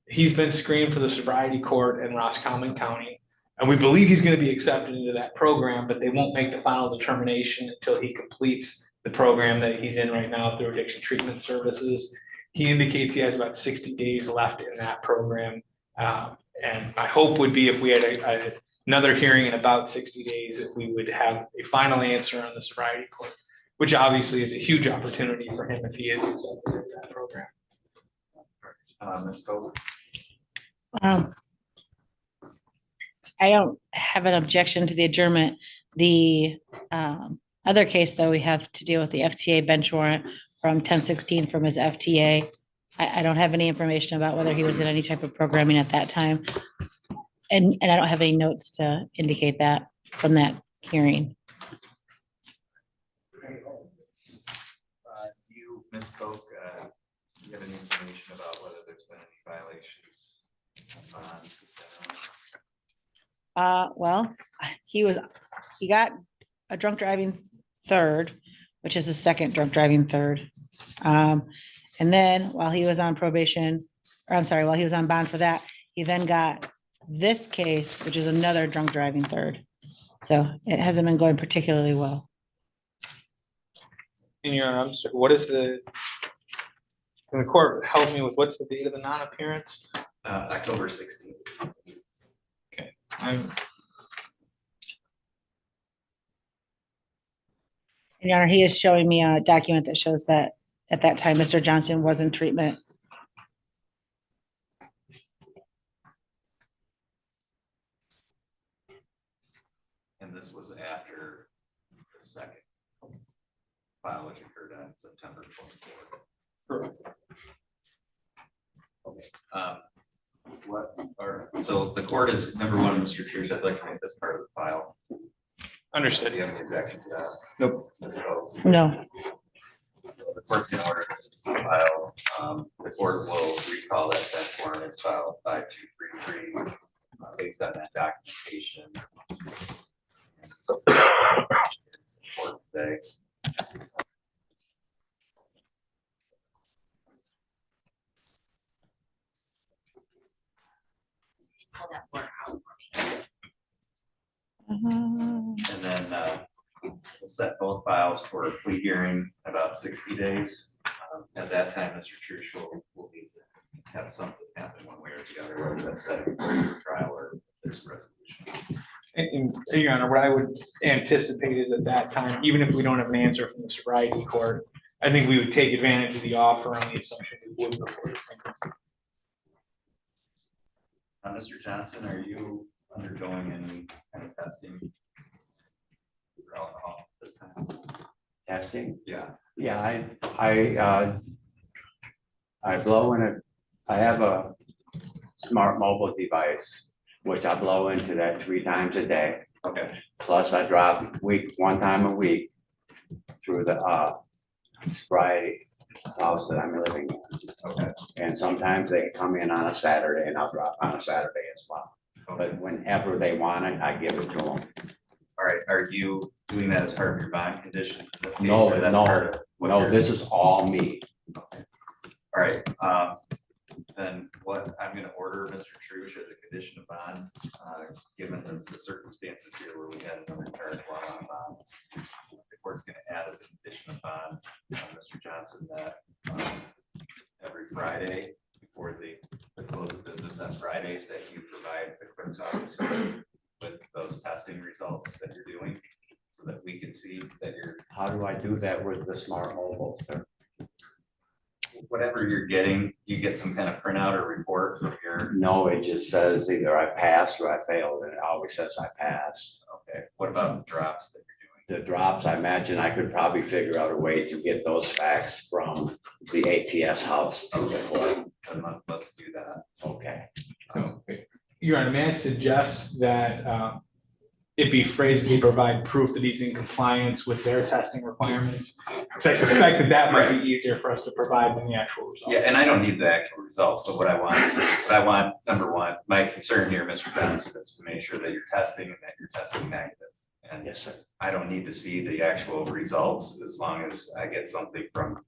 he's been screened for the sobriety court in Roscommon County, and we believe he's going to be accepted into that program, but they won't make the final determination until he completes the program that he's in right now through Addiction Treatment Services. He indicates he has about 60 days left in that program. And my hope would be if we had another hearing in about 60 days, that we would have a final answer on the sobriety court, which obviously is a huge opportunity for him if he is accepted in that program. Ms. Cole? I don't have an objection to the adjournment. The other case, though, we have to deal with the FTA bench warrant from 10/16 from his FTA. I don't have any information about whether he was in any type of programming at that time. And I don't have any notes to indicate that from that hearing. You, Ms. Coke, do you have any information about whether there's been any violations on? Well, he got a drunk driving third, which is the second drunk driving third. And then while he was on probation, or I'm sorry, while he was on bond for that, he then got this case, which is another drunk driving third. So it hasn't been going particularly well. In your Honor, what is can the court help me with what's the date of the non-appearance? October 16th. Okay. Your Honor, he is showing me a document that shows that at that time, Mr. Johnson was in treatment. And this was after the second file, which occurred on September 24th. Correct. Okay. So the court is, number one, Mr. Church, I'd like to make this part of the file. Understood. Do you have any objection to that? Nope. No. So the court's in order to file. The court will recall that bench warrant in file 5233 based on that documentation. Court today. And then we'll set both files for a plea hearing in about 60 days. At that time, Mr. Church will need to have something happen one way or the other, whether that's setting for your trial or if there's a resolution. And Your Honor, what I would anticipate is at that time, even if we don't have an answer from the sobriety court, I think we would take advantage of the offer on the assumption we would before the sentence. Mr. Johnson, are you undergoing any kind of testing for alcohol this time? Testing? Yeah. Yeah, I blow in I have a smart mobile device, which I blow into that 3 times a day. Okay, Plus I drive one time a week through the, Spry house that I'm living in. okay, And sometimes they come in on a Saturday and I'll drop on a Saturday as well. okay. But whenever they want it, I give it to them. All right, are you doing that as part of your bond conditions in this case? No, or that's no, part of what No, you're- this is all me. All right, then what I'm gonna order, Mr. Trush, as a condition of bond, given the circumstances here where we had another charge while on bond. The court's gonna add as a condition of bond, Mr. Johnson, that every Friday before the close of business on Fridays, that you provide the clerk's office with those testing results that you're doing, so that we can see that you're, How do I do that with the smart mobile, sir? whatever you're getting, you get some kind of printout or report from your, No, it just says either I passed or I failed, and it always says I passed. okay, what about the drops that you're doing? The drops, I imagine I could probably figure out a way to get those facts from the ATS house. Okay, then let's do that. Okay. Your Honor, may I suggest that it be phrased that he provide proof that he's in compliance with their testing requirements? Because I suspect that that might be easier for us to provide than the actual results. Yeah, and I don't need the actual results, but what I want, number one, my concern here, Mr. Johnson, is to make sure that you're testing and that you're testing negative. And Yes, sir. I don't need to see the actual results as long as I get something from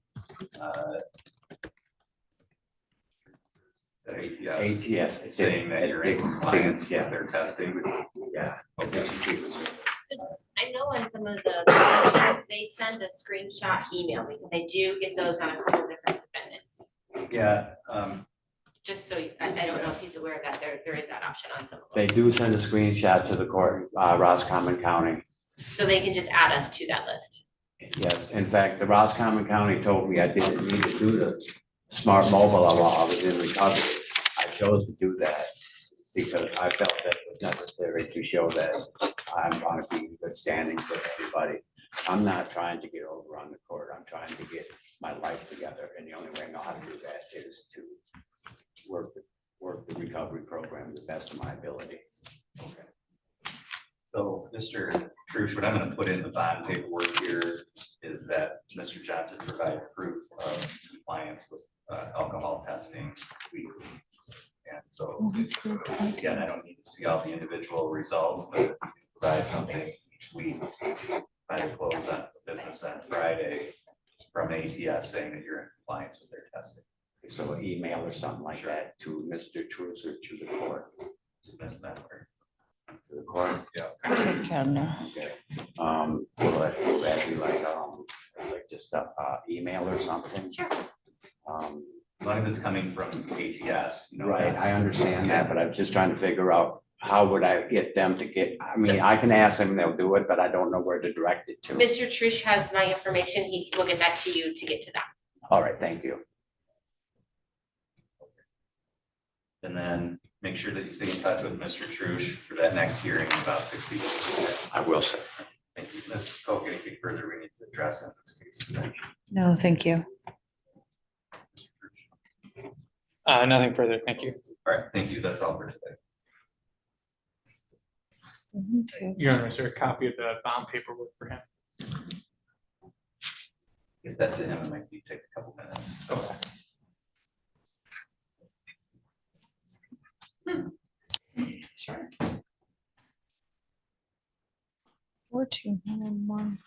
the ATS saying that you're in compliance with their testing. Yeah. Okay. I know on some of the, they send a screenshot email because I do get those on a couple different defendants. Yeah, Just so, I don't know if he's aware of that, there is that option on some of They them. do send a screenshot to the court, Roscommon County. So they can just add us to that list. Yes, in fact, the Roscommon County told me I didn't need to do the smart mobile while I was in recovery. I chose to do that because I felt that it was necessary to show that I'm going to be in good standing for everybody. I'm not trying to get over on the court. I'm trying to get my life together. And the only way I know how to do that is to work the recovery program to the best of my ability. so Mr. Trush, what I'm gonna put in the bond paperwork here is that Mr. Johnson provided proof of compliance with alcohol testing weekly. And so, again, I don't need to see all the individual results, but if you can provide something each week by the close on business on Friday from ATS saying that you're in compliance with their testing. So an email or something like that to Mr. Truce or to the court. To Ms. Medler. To the court. Yeah. Okay. Will that be like just a email or something? Sure. As long as it's coming from ATS, you know. Right, I understand that, but I'm just trying to figure out how would I get them to get, I mean, I can ask them, they'll do it, but I don't know where to direct it to. Mr. Trush has my information. He will get that to you to get to that. All right, thank you. And then make sure that you stay in touch with Mr. Trush for that next hearing in about 60 days. I will, sir. Thank you. Ms. Koch, anything further we need to address in this case today? No, thank you. Nothing further. Thank you. All right, thank you. That's all for today. Your Honor, is there a copy of the bond paperwork for him? Get that to him. It might take a couple minutes. Okay. Sure. 4201.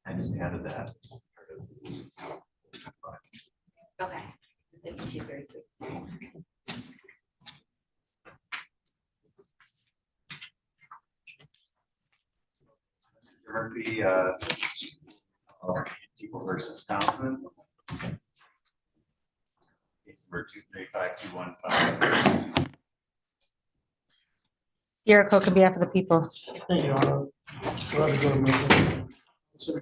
I just added that. Okay. 52, 33. Murphy, people versus Townson. Case number 235-215. Sierra Coke on behalf of the people. Thank you, Your Honor. We'll have to go to meeting. Mr.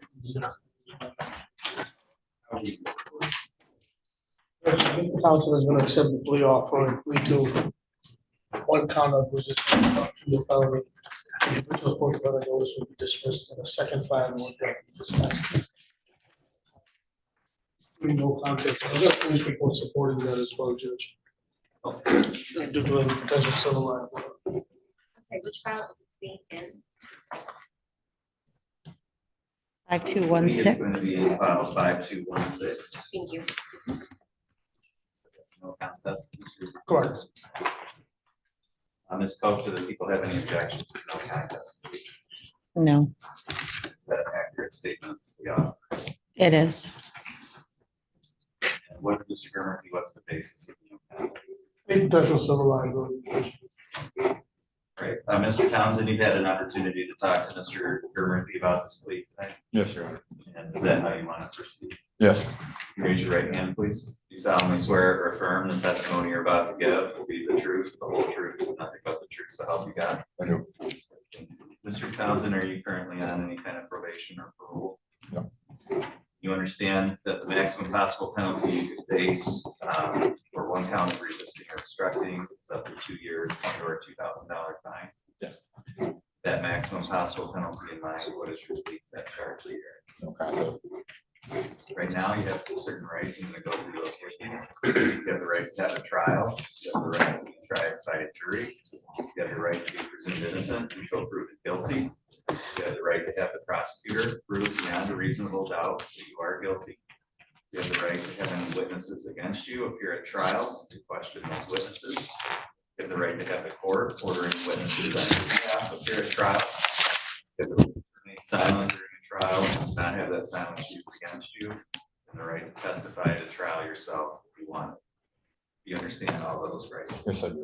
Townson is going to accept the plea offer and plea to one count of resisting to the felony The original 45 notice would be dismissed and a second file would be dismissed. No contest. I got police report supporting that as well, Judge. Due to any potential civil liability. Okay, which file is it being in? 5216. It's going to be file 5216. Thank you. No contest. Correct. Ms. Coach, do the people have any objections to no contest? No, Is that an accurate statement? Yeah. it is. And what, Mr. Gurmurthy, what's the basis of the no contest? Any potential civil liability. Judge. Right, Mr. Townsend, you've had an opportunity to talk to Mr. Gurmurthy about this plea tonight, Yes, Your Honor. and is that how you want to proceed? Yes, Raise your right hand, please. You solemnly swear or affirm the testimony you're about to give will be the truth, the whole truth, and nothing but the truth, so help you God. I do. Mr. Townsend, are you currently on any kind of probation or parole? No. You understand that the maximum possible penalty you could face for one count of resisting or obstructing is up to 2 years or a $2,000 fine? Yes. That maximum possible penalty in mind, what is your plea to that charge here? No contest. Right now, you have certain rights, I'm gonna go through those with you. You have the right to have a trial, you have the right to be tried by a jury, you have the right to be presumed innocent until proven guilty. You have the right to have the prosecutor prove beyond a reasonable doubt that you are guilty. You have the right to have any witnesses against you appear at trial to question those witnesses. You have the right to have the court ordering witnesses on your behalf appear at trial. You have the right to remain silent during a trial, and not have that silence used against you, and the right to testify at a trial yourself if you want. You understand all those rights? Yes, I do.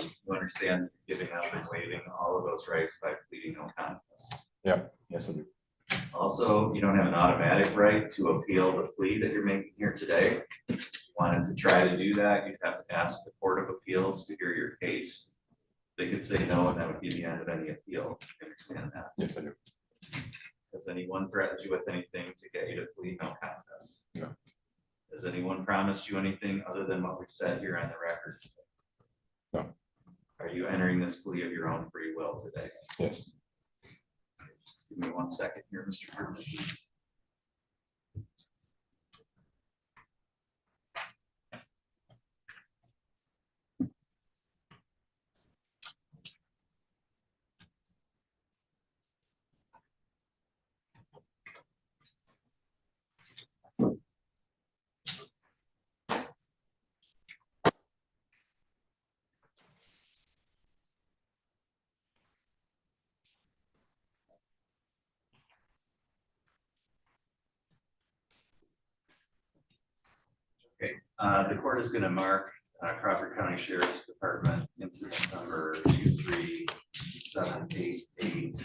You understand giving up and waiving all of those rights by pleading no contest. Yes, I do. Also, you don't have an automatic right to appeal the plea that you're making here today. If you wanted to try to do that, you'd have to ask the Court of Appeals to hear your case. They could say no, and that would be the end of any appeal. You understand that? Yes, I do. Has anyone threatened you with anything to get you to plead no contest? No. Has anyone promised you anything other than what we've said here on the record? No. Are you entering this plea of your own free will today? Yes. Just give me 1 second here, Mr. Chairman. The court is going to mark Crawford County Sheriff's Department incident number 23788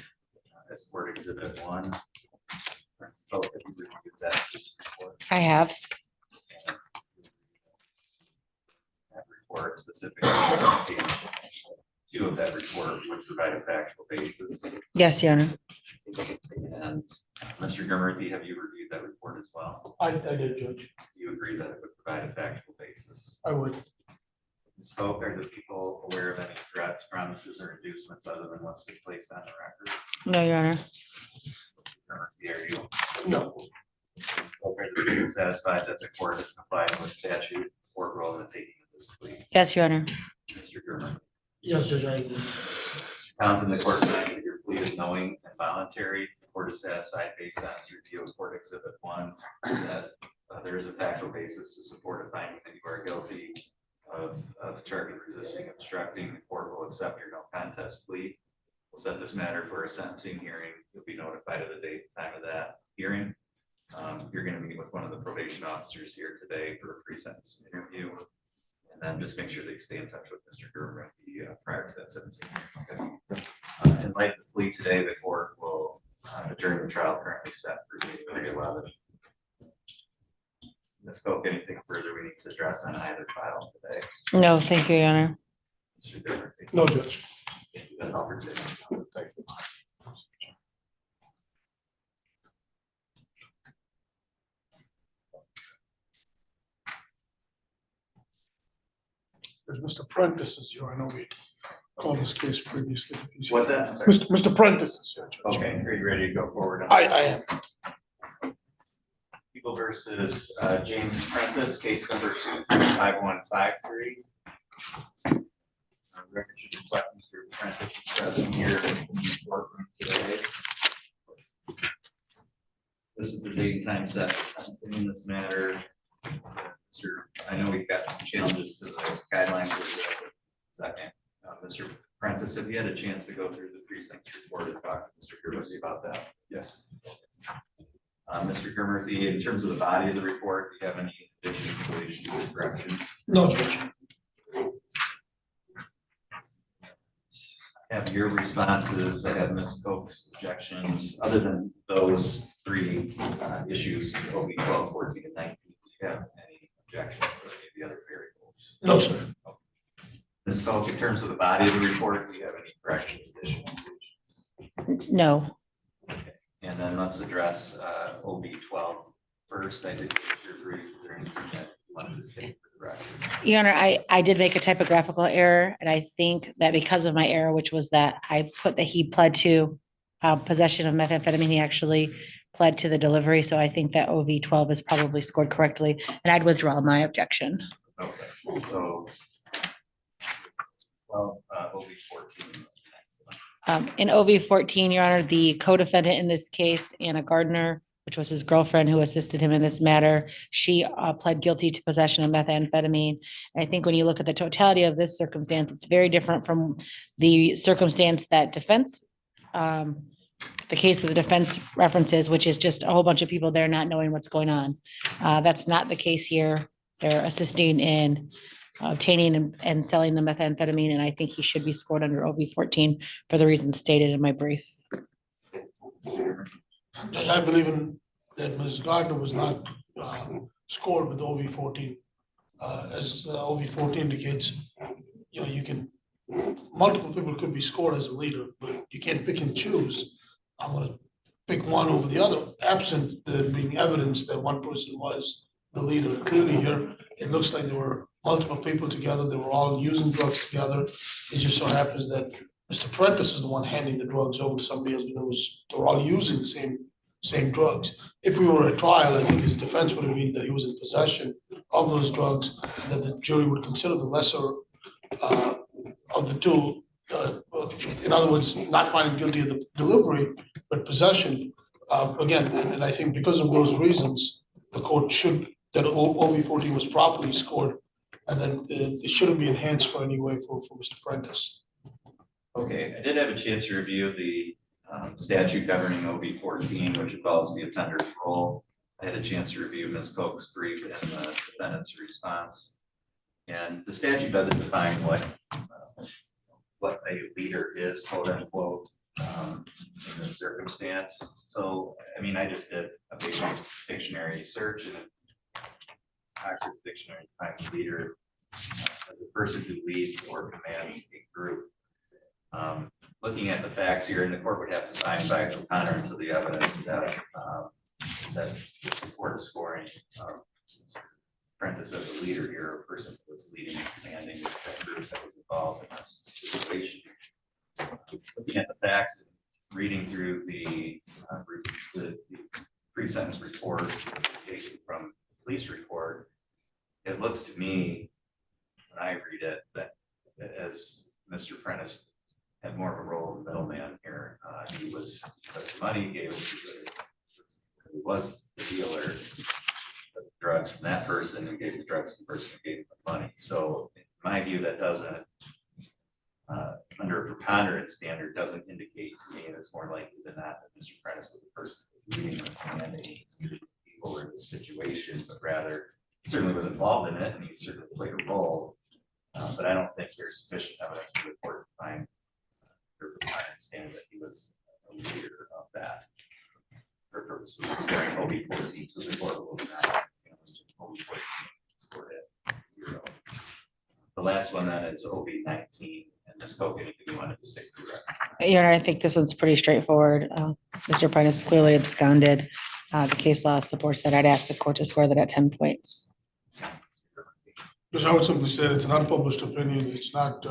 as court exhibit 1. So if you review that report, I have. that report specifically on page 2 of that report would provide a factual basis. Yes, Your Honor. And Mr. Gurmurthy, have you reviewed that report as well? I did, Judge. Do you agree that it would provide a factual basis? I would. Ms. Pope, are the people aware of any threats, promises, or inducements other than what's been placed on the record? No, Your Honor. Gurmurthy, are you? No. Ms. Pope, are the people satisfied that the court has complied with statute, court rule in the taking of this plea? Yes, Your Honor. Mr. Gurmurthy? Yes, Judge, I agree. Townsend, the court finds that your plea is knowing and voluntary. The court is satisfied based on its review of court exhibit 1 that there is a factual basis to support a finding that you are guilty of the charge of resisting, obstructing. The court will accept your no contest plea. We'll set this matter for a sentencing hearing. You'll be notified of the date and time of that hearing. You're going to meet with one of the probation officers here today for a pre-sentence interview. And then just make sure that you stay in touch with Mr. Gurmurthy prior to that sentencing. Okay. In light of the plea today, the court will adjourn the trial currently set for January 11th. Ms. Coke, anything further we need to address on either trial today? No, thank you, Your Honor. Mr. Gurmurthy? No, Judge. Thank you. That's all for today. Thank you. Mr. Apprentice is your, I know we called this case previously. What's that? I'm sorry. Mr. Prentice is here, Judge. Okay, are you ready to go forward? I am. People versus James Prentice, case number 25153. Record should reflect Mr. Prentice is present here in the courtroom today. This is the date and time set for sentencing in this matter. I know we've got some challenges to the guidelines. Second, Mr. Prentice, have you had a chance to go through the precinct report and talk to Mr. Germurthy about that? Yes. Mr. Germurthy, in terms of the body of the report, do you have any additions, deletions, or corrections? No, Judge. I have your responses. I have Ms. Koch's objections. Other than those three issues, OB 12, 14, and 19, do you have any objections to any of the other variables? No, sir. Ms. Koch, in terms of the body of the report, do you have any corrections, additions, deletions? No. And then let's address OB 12 first. I did get your brief. Is there anything that you wanted to state for the record? Your Honor, I did make a typographical error, and I think that because of my error, which was that I put that he pled to possession of methamphetamine, he actually pled to the delivery. So I think that OV 12 is probably scored correctly, and I'd withdraw my objection. Okay, so OB 14. In OV 14, Your Honor, the co-defendant in this case, Anna Gardner, which was his girlfriend who assisted him in this matter, she pled guilty to possession of methamphetamine. And I think when you look at the totality of this circumstance, it's very different from the circumstance that defense, the case that the defense references, which is just a whole bunch of people there not knowing what's going on. That's not the case here. They're assisting in obtaining and selling the methamphetamine, and I think he should be scored under OB 14 for the reasons stated in my brief. Judge, I believe that Ms. Gardner was not scored with OV 14. As OV 14 indicates, multiple people could be scored as a leader, but you can't pick and choose. I'm gonna pick one over the other, absent there being evidence that one person was the leader. Clearly here, it looks like there were multiple people together. They were all using drugs together. It just so happens that Mr. Prentice is the one handing the drugs over to somebody else, but they were all using the same drugs. If we were at trial, I think his defense would have been that he was in possession of those drugs, and that the jury would consider the lesser of the two. In other words, not finding guilty of the delivery, but possession. Again, and I think because of those reasons, the court that OV 14 was properly scored, and then it shouldn't be enhanced for any way for Mr. Prentice. Okay, I did have a chance to review the statute governing OB 14, which involves the offender's role. I had a chance to review Ms. Koch's brief and the defendant's response. And the statute doesn't define what a leader is, quote unquote, in this circumstance. So, I mean, I just did a basic dictionary search, and Oxford's dictionary defines leader as a person who leads or commands a group. Looking at the facts here, and the court would have to find by preponderance of the evidence that would support scoring Prentice as a leader here, a person who was leading and commanding that group that was involved in this situation. Looking at the facts, reading through the pre-sentence report from the police report, it looks to me, when I read it, that as Mr. Prentice had more of a role of middleman here. He was the money, gave it to who was the dealer, the drugs from that person, who gave the drugs to the person who gave the money. So in my view, that doesn't, under a preponderance standard, doesn't indicate to me that it's more likely than not that Mr. Prentice was the person who was leading or commanding people in this situation, but rather he certainly was involved in it, and he certainly played a role. But I don't think there's sufficient evidence for the court to find I understand that he was a leader of that for purposes of scoring OB 14, so the court will not OB 14 scored at 0. The last one then is OB 19, and Ms. Koch, anything you wanted to stick to that? Yeah, I think this one's pretty straightforward. Mr. Prentice clearly absconded. The case law supports that. I'd ask the court to score that at 10 points. Because I would simply say it's an unpublished opinion. It's not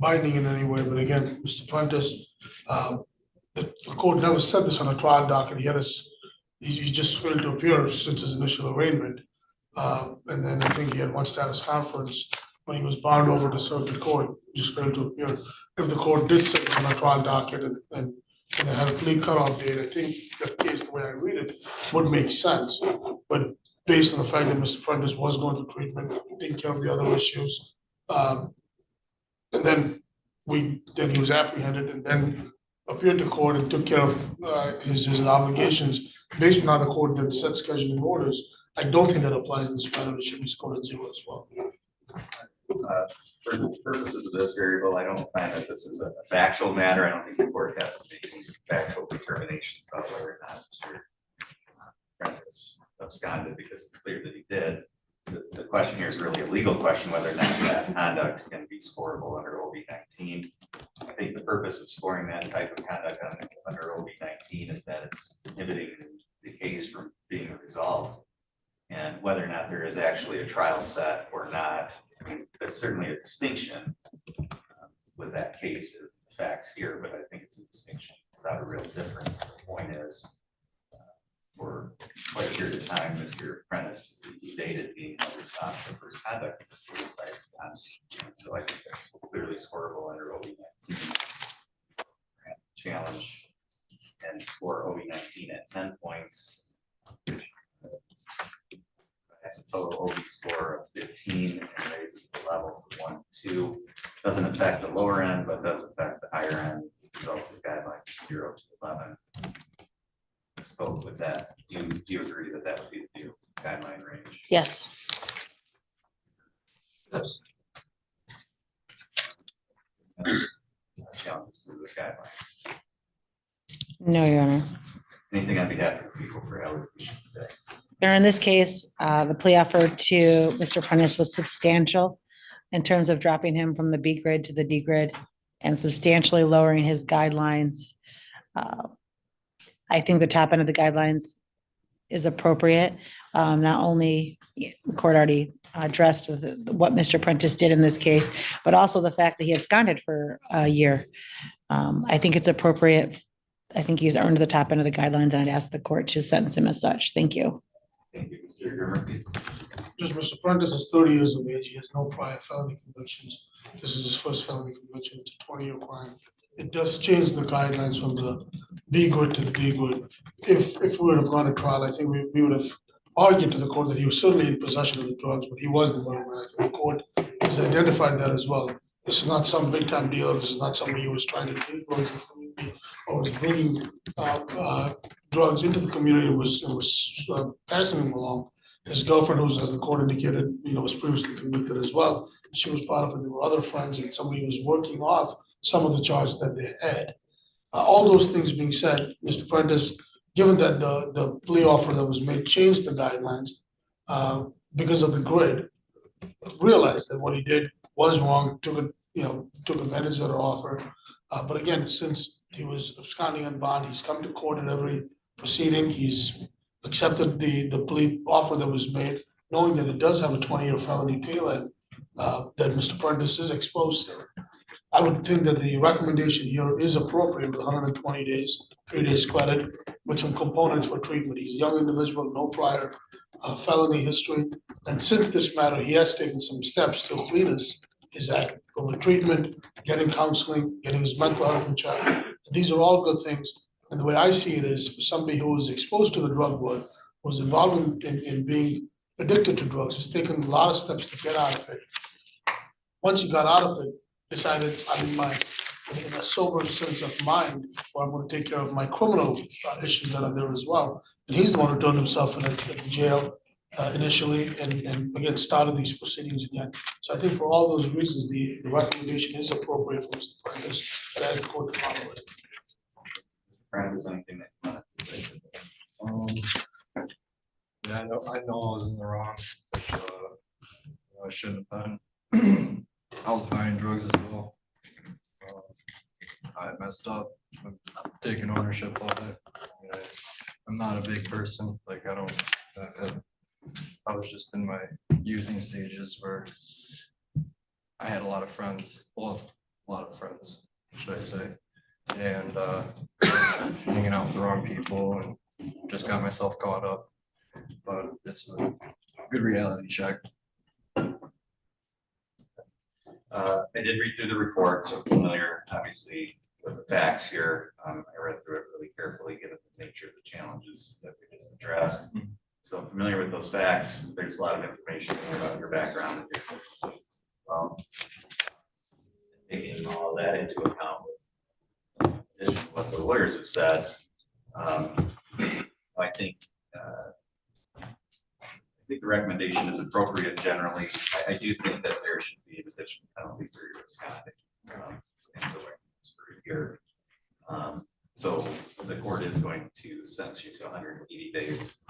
binding in any way, but again, Mr. Prentice, the court never said this on a trial docket. He just failed to appear since his initial arraignment. And then I think he had one status conference when he was bound over to circuit court, just failed to appear. If the court did say it on a trial docket and they had a plea cutoff date, I think that case, the way I read it, would make sense. But based on the fact that Mr. Prentice was going through treatment, taking care of the other issues, and then he was apprehended and then appeared to court and took care of his obligations based on how the court did set scheduling orders. I don't think that applies in this matter. It should be scored at 0 as well. For the purposes of this variable, I don't find that this is a factual matter. I don't think the court has to make any factual determinations about whether or not Mr. Prentice absconded, because it's clear that he did. The question here is really a legal question, whether or not that conduct can be scoreable under OB 19. I think the purpose of scoring that type of conduct under OB 19 is that it's inhibiting the case from being resolved. And whether or not there is actually a trial set or not, I mean, there's certainly a distinction with that case of the facts here, but I think it's a distinction without a real difference. The point is, for quite a period of time, Mr. Apprentice dated being responsible for his conduct in this case by absconding. So I think that's clearly scoreable under OB 19. Challenge and score OB 19 at 10 points. That's a total OB score of 15 and raises the level from 1 to 2. Doesn't affect the lower end, but does affect the higher end. Results in guideline 0 to 11. Spoke with that. Do you agree that that would be the guideline range? Yes. Yes. Challenges to the guideline. No, Your Honor. Anything on behalf of the people for Elliott we should say? In this case, the plea offer to Mr. Prentice was substantial in terms of dropping him from the B grid to the D grid and substantially lowering his guidelines. I think the top end of the guidelines is appropriate. Not only the court already addressed what Mr. Prentice did in this case, but also the fact that he absconded for a year. I think it's appropriate. I think he's earned the top end of the guidelines, and I'd ask the court to sentence him as such. Thank you. Thank you, Mr. Murphy. Just Mr. Prentice is 30 years of age. He has no prior felony convictions. This is his first felony conviction. It's a 20-year crime. It does change the guidelines from the B grid to the D grid. If we would have gone to trial, I think we would have argued to the court that he was certainly in possession of the drugs, but he was the murderer. I think the court has identified that as well. This is not some big time dealer. This is not somebody who was trying to influence the community or was bringing drugs into the community and was passing them along. His girlfriend, who's, as the court indicated, was previously convicted as well. She was part of it. There were other friends and somebody who was working off some of the charges that they had. All those things being said, Mr. Prentice, given that the plea offer that was made changed the guidelines because of the grid, realized that what he did was wrong, took advantage of the offer. But again, since he was absconding on bond, he's come to court in every proceeding. He's accepted the plea offer that was made, knowing that it does have a 20-year felony tail end that Mr. Prentice is exposed to. I would think that the recommendation here is appropriate with 120 days, 3 days credit, with some components for treatment. He's a young individual, no prior felony history. And since this matter, he has taken some steps to clean his act, go with treatment, getting counseling, getting his mental health in check. These are all good things. And the way I see it is, for somebody who was exposed to the drug was involved in being addicted to drugs, has taken a lot of steps to get out of it. Once he got out of it, decided in a sober sense of mind, or I'm going to take care of my criminal issues that are there as well. And he's the one who turned himself in at jail initially and again started these proceedings again. So I think for all those reasons, the recommendation is appropriate for Mr. Prentice, and as the court to follow it. Prentice, anything that you wanted to say? Yeah, I know I was in the wrong, which I shouldn't have been. I was buying drugs as well. I messed up. I'm taking ownership of it. I'm not a big person. Like I was just in my using stages where I had a lot of friends. Well, a lot of friends, should I say. And hanging out with the wrong people and just got myself caught up. But it's a good reality check. I did read through the report, so familiar, obviously, with the facts here. I read through it really carefully, given the nature of the challenges that we just addressed. So I'm familiar with those facts. There's a lot of information here about your background. Taking all that into account, with addition to what the lawyers have said, I think the recommendation is appropriate generally. I do think that there should be an additional penalty for your absconding. And the way it's for a year. So the court is going to sentence you to 180 days.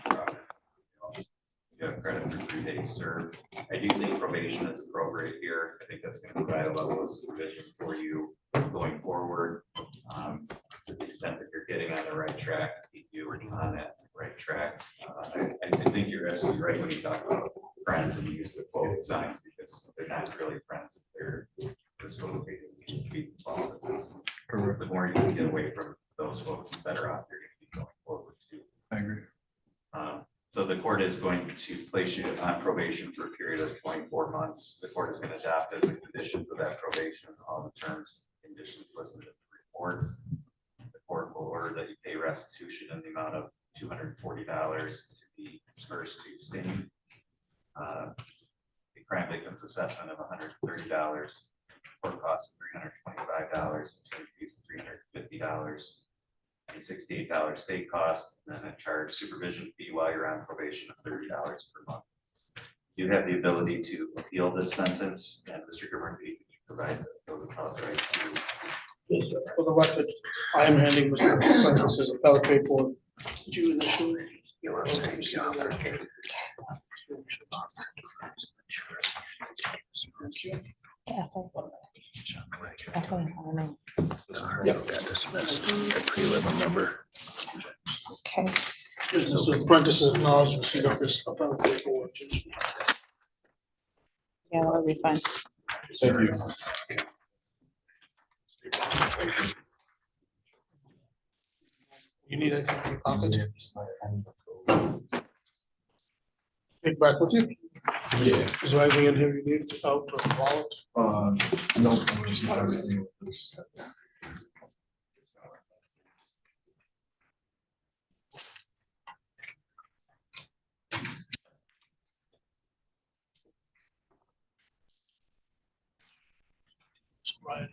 You have credit for 3 days served. I do think probation is appropriate here. I think that's going to provide a level of supervision for you going forward. To the extent that you're getting on the right track, keep you on that right track. I think you're absolutely right when you talk about friends and you use the quote signs, because they're not really friends if they're facilitating you to be involved in this. The more you can get away from those folks, the better off you're going to be going forward too. I agree. So the court is going to place you on probation for a period of 24 months. The court is going to adopt as the conditions of that probation all the terms and conditions listed in the report. The court will order that you pay restitution in the amount of $240 to be dispersed to state. The crime victim's assessment of $130, court costs of $325, attorney fees of $350. $68 state cost, and then a charge supervision fee while you're on probation of $30 per month. You have the ability to appeal this sentence, and Mr. Gurmurthy, can you provide those appellate rights to? Yes, sir. For the record, I am handing Mr. Apprentice's appellate paperwork. Did you initial? Okay. Yes, Mr. Apprentice's acknowledged receipt of this appellate paperwork. Yeah, that'll be fine. Thank you. You need anything in your pocket? Take back with you? Yeah. Is there anything in here you need out of the wallet? No, I'm just not everything. Right.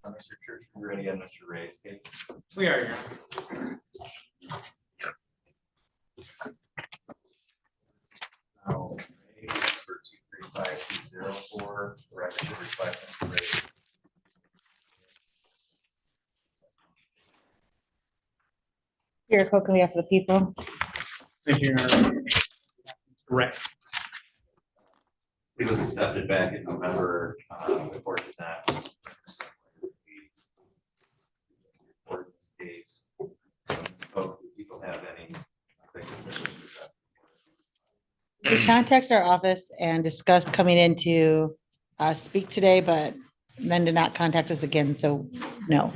Mr. Church, we're ready on Mr. Ray's case. We are here. Now, Ray, number 235204, the record should reflect Mr. Ray. Here, can we have for the people? Thank you, Your Honor. Right. He was accepted back in November. The court did not report this case. So, do people have any victims that wish to address? We contacted our office and discussed coming in to speak today, but then did not contact us again, so no.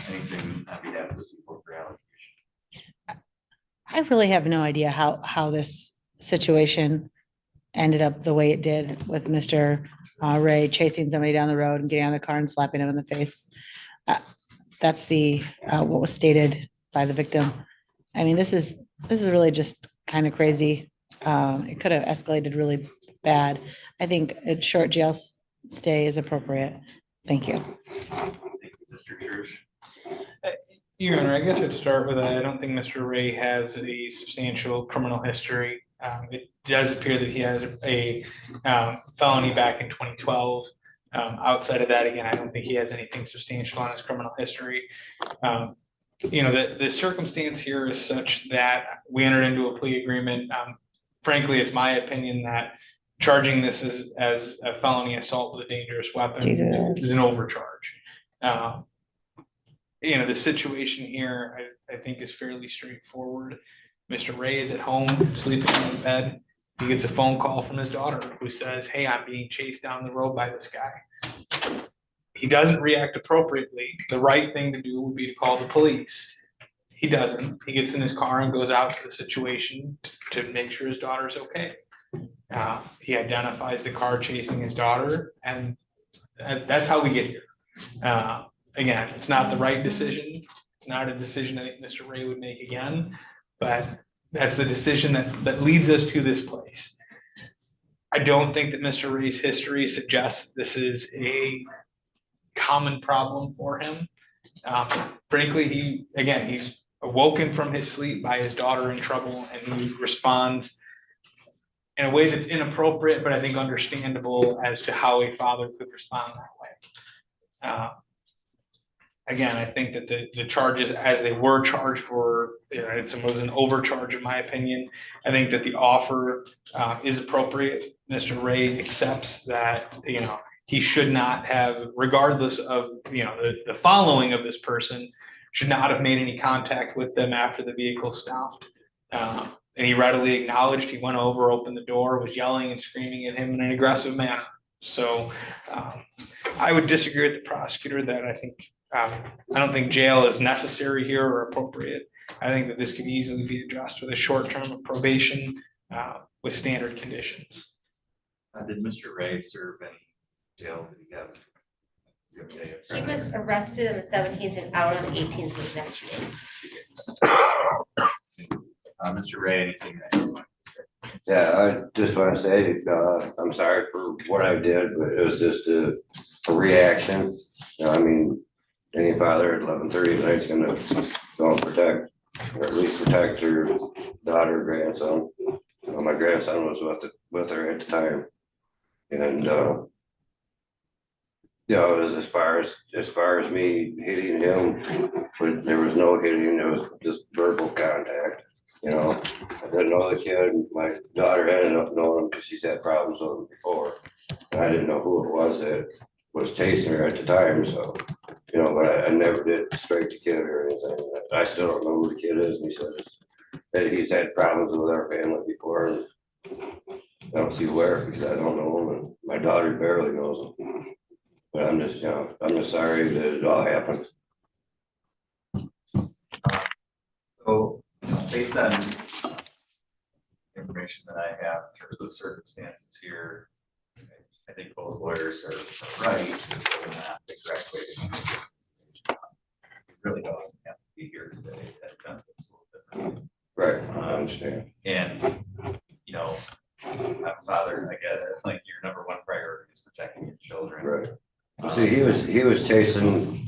Anything on behalf of the people for allocation? I really have no idea how this situation ended up the way it did with Mr. Ray chasing somebody down the road and getting out of the car and slapping him in the face. That's the what was stated by the victim. I mean, this is really just kind of crazy. It could have escalated really bad. I think a short jail stay is appropriate. Thank you. Thank you, Mr. Church. Your Honor, I guess I'd start with that. I don't think Mr. Ray has a substantial criminal history. It does appear that he has a felony back in 2012. Outside of that, again, I don't think he has anything substantial on his criminal history. the circumstance here is such that we entered into a plea agreement. Frankly, it's my opinion that charging this as a felony assault with a dangerous weapon is an overcharge. The situation here, I think is fairly straightforward. Mr. Ray is at home, sleeping in his bed. He gets a phone call from his daughter who says, "Hey, I'm being chased down the road by this guy." He doesn't react appropriately. The right thing to do would be to call the police. He doesn't. He gets in his car and goes out to the situation to make sure his daughter's okay. He identifies the car chasing his daughter, and that's how we get here. Again, it's not the right decision. It's not a decision I think Mr. Ray would make again, but that's the decision that leads us to this place. I don't think that Mr. Ray's history suggests this is a common problem for him. Frankly, he's awoken from his sleep by his daughter in trouble, and he responds in a way that's inappropriate, but I think understandable as to how a father could respond that way. Again, I think that the charges as they were charged were, it was an overcharge in my opinion. I think that the offer is appropriate. Mr. Ray accepts that, he should not have, regardless of, the following of this person, should not have made any contact with them after the vehicle stopped. And he readily acknowledged, he went over, opened the door, was yelling and screaming at him in an aggressive manner. So I would disagree with the prosecutor that I don't think jail is necessary here or appropriate. I think that this could easily be addressed with a short term of probation with standard conditions. Did Mr. Ray serve any jail? Did he have? He was arrested on the 17th and out on the 18th of next year. Mr. Ray, anything that you want to say? Yeah, I just want to say, I'm sorry for what I did, but it was just a reaction. I mean, any father at 11:30 at night is gonna go and protect, or at least protect her daughter or grandson. My grandson was with her at the time. And, it was as far as me hitting him, but there was no hitting, there was just verbal contact. I didn't know the kid. My daughter ended up knowing him because she's had problems with him before. And I didn't know who it was that was chasing her at the time, so, but I never did strike the kid or anything. I still don't know who the kid is, and he said that he's had problems with our family before, and I don't see where, because I don't know him, and my daughter barely knows him. But I'm just sorry that it all happened. So, based on information that I have in terms of the circumstances here, I think both lawyers are right. This is really not the correct way to handle it. You really don't have to be here today. That benefits a little differently. Right, I understand. And, I'm a father, I get it. Like, your number one priority is protecting your children. Right. See, he was chasing.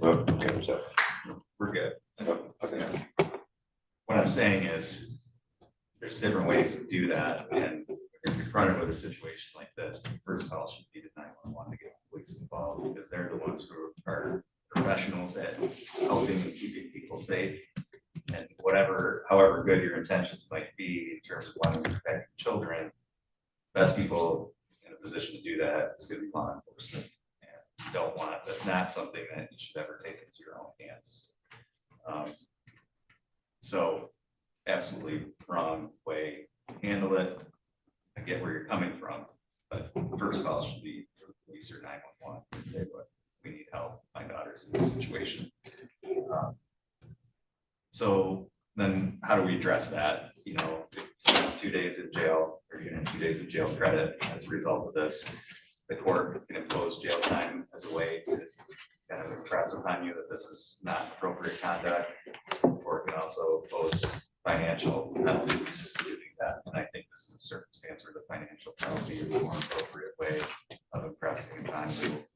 Okay, I'm sorry. We're good. Okay. What I'm saying is, there's different ways to do that, and if you're confronted with a situation like this, the first call should be to 911 to get the police involved, because they're the ones who are professionals at helping and keeping people safe. And however good your intentions might be in terms of wanting to protect children, best people in a position to do that is going to be law enforcement. And you don't want, that's not something that you should ever take into your own hands. So absolutely wrong way to handle it. I get where you're coming from, but first call should be to the police or 911 and say, "Look, we need help. My daughter's in this situation." So then how do we address that? Spend 2 days in jail, or you're in 2 days of jail credit as a result of this. The court can impose jail time as a way to kind of impress upon you that this is not appropriate conduct. The court can also impose financial penalties to do that. And I think this is a circumstance where the financial penalty is a more appropriate way of impressing upon you.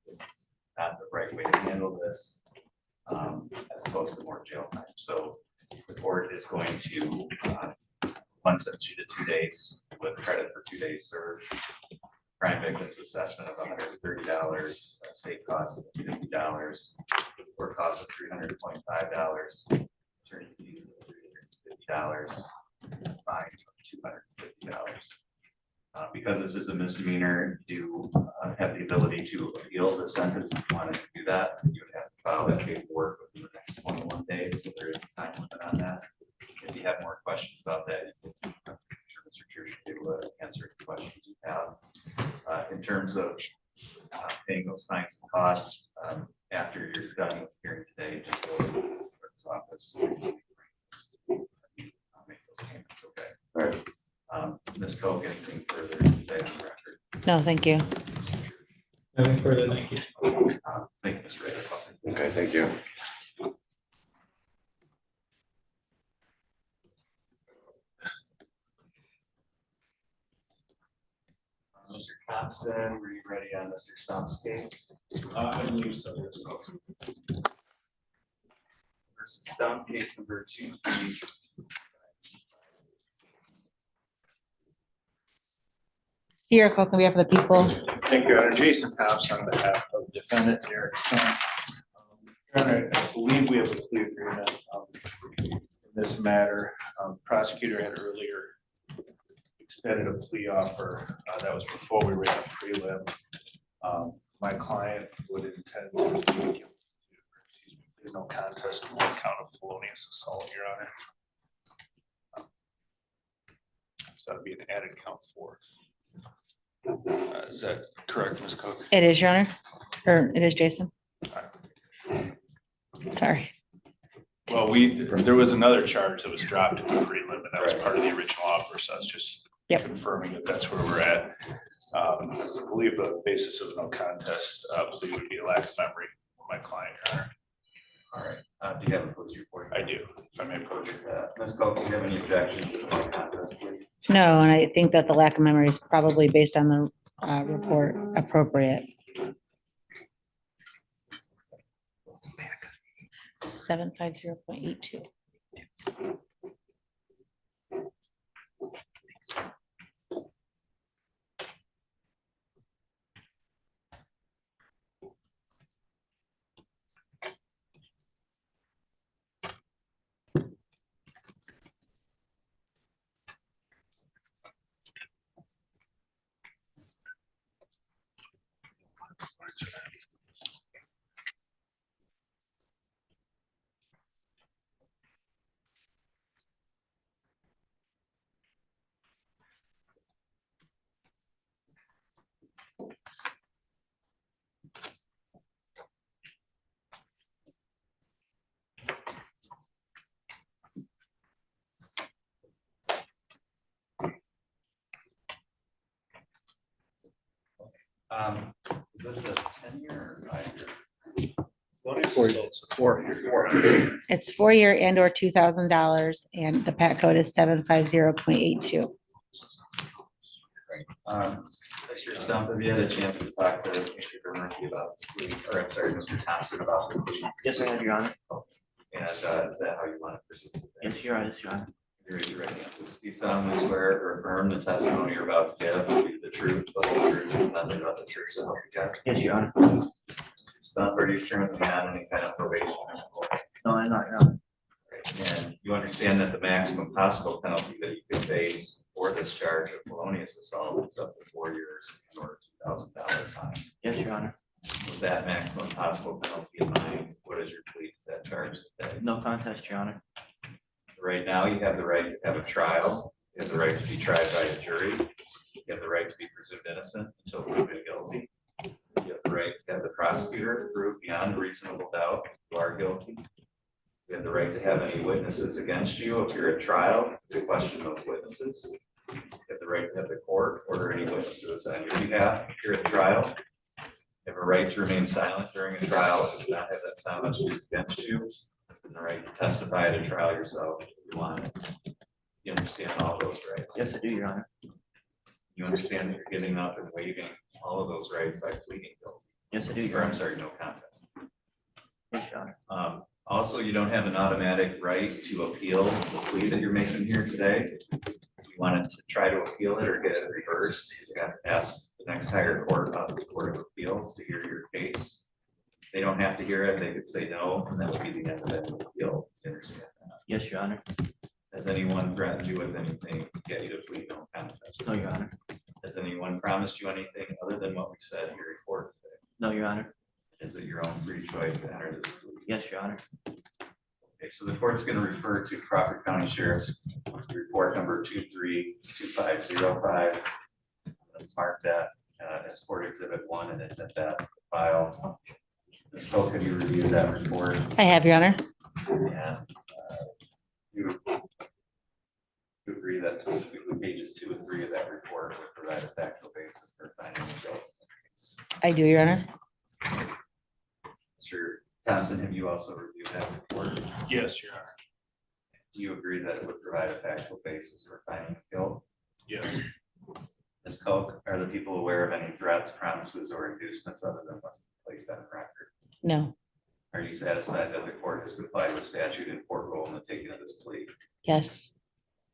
This is not the right way to handle this, as opposed to more jail time. So the court is going to one sentence you to 2 days with credit for 2 days served. Crime victims assessment of $130, state cost of $50, court costs of $325, attorney fees of $350, fine of $250. Because this is a misdemeanor, you have the ability to appeal the sentence. If you wanted to do that, you would have to file that paperwork within the next 21 days. So there is a time limit on that. If you have more questions about that, you can, I'm sure Mr. Chair should be able to answer the questions you have. In terms of paying those fines and costs, after you're done with the hearing today, just go to the clerk's office. Make those payments, okay? All right. Ms. Koch, anything further today on the record? No, thank you. Nothing further, thank you. Thank you, Mr. Rayner. Okay, thank you. Mr. Thompson, were you ready on Mr. Stump's case? I believe so. Versus Stump, case number 2. Sierra Coke on behalf of the people. Thank you, Your Honor. Jason Thompson on behalf of the defendant, Eric Stump. Your Honor, I believe we have a plea agreement in this matter. Prosecutor had earlier extended a plea offer. That was before we ran a prelim. My client would intend to plead guilty to no contest to one count of felonious assault, Your Honor. So that'd be an added count 4. Is that correct, Ms. Cook? It is, Your Honor. Or it is Jason. Sorry. Well, there was another charge that was dropped in the prelim, and that was part of the original offer, so I was just confirming that that's where we're at. I believe the basis of no contest plea would be a lack of memory of my client, Your Honor. All right. Do you have a police report? I do, if I may approach it. Ms. Koch, do you have any objections to the contest, please? No, and I think that the lack of memory is probably based on the report appropriate. 750.82. Is this a 10-year or 5-year? It's a 4-year. It's 4-year and or $2,000, and the PAT code is 750.82. Mr. Stump, have you had a chance to talk to Mr. Ramsey about the plea, or I'm sorry, Mr. Townson about the plea? Yes, I have, Your Honor. And is that how you want to proceed? Yes, Your Honor. Yes, Your Honor. You raise your right hand, please. Do you solemnly swear or affirm the testimony you're about to give will be the truth, but the truth, and nothing but the truth, so help you God? Yes, Your Honor. Mr. Stump, are you currently on any kind of probation? No, I'm not, Your Honor. And you understand that the maximum possible penalty that you could face for this charge of felonious assault is up to 4 years or $2,000 fine. Yes, Your Honor. With that maximum possible penalty in mind, what is your plea to that charge today? No contest, Your Honor. So right now, you have the right to have a trial. You have the right to be tried by a jury. You have the right to be presumed innocent until proven guilty. You have the right to have the prosecutor prove beyond reasonable doubt you are guilty. You have the right to have any witnesses against you if you're at trial to question those witnesses. You have the right to have the court order any witnesses on your behalf if you're at trial. You have a right to remain silent during a trial if you do not have that silence used against you. And the right to testify at a trial yourself if you want it. You understand all those rights? Yes, I do, Your Honor. You understand that you're giving up and waiving all of those rights by pleading guilty? Yes, I do, Or Your I'm Honor. sorry, no contest. Yes, Your Honor. Also, you don't have an automatic right to appeal the plea that you're making here today. If you wanted to try to appeal it or get it reversed, you have to ask the next higher court about the Court of Appeals to hear your case. They don't have to hear it, they could say no, and that would be the end of it. You'll understand that. Yes, Your Honor. Has anyone threatened you with anything to get you to plead no contest? No, Your Honor. Has anyone promised you anything other than what we said in your report today? No, Your Honor. Is it your own free choice to enter this plea? Yes, Your Honor. Okay, so the court's gonna refer to Crawford County Sheriff's report number 232505. Let's mark that as court exhibit 1 and then that file. Ms. Coke, have you reviewed that report? I have, Your Honor. And you agree that specifically pages 2 and 3 of that report would provide a factual basis for finding guilt in this case? I do, Your Honor. Mr. Townson, have you also reviewed that report? Yes, Your Honor. Do you agree that it would provide a factual basis for finding guilt? Yes. Ms. Coke, are the people aware of any threats, promises, or inducements other than what's placed on record? No. Are you satisfied that the court has complied with statute and court rule in the taking of this plea? Yes.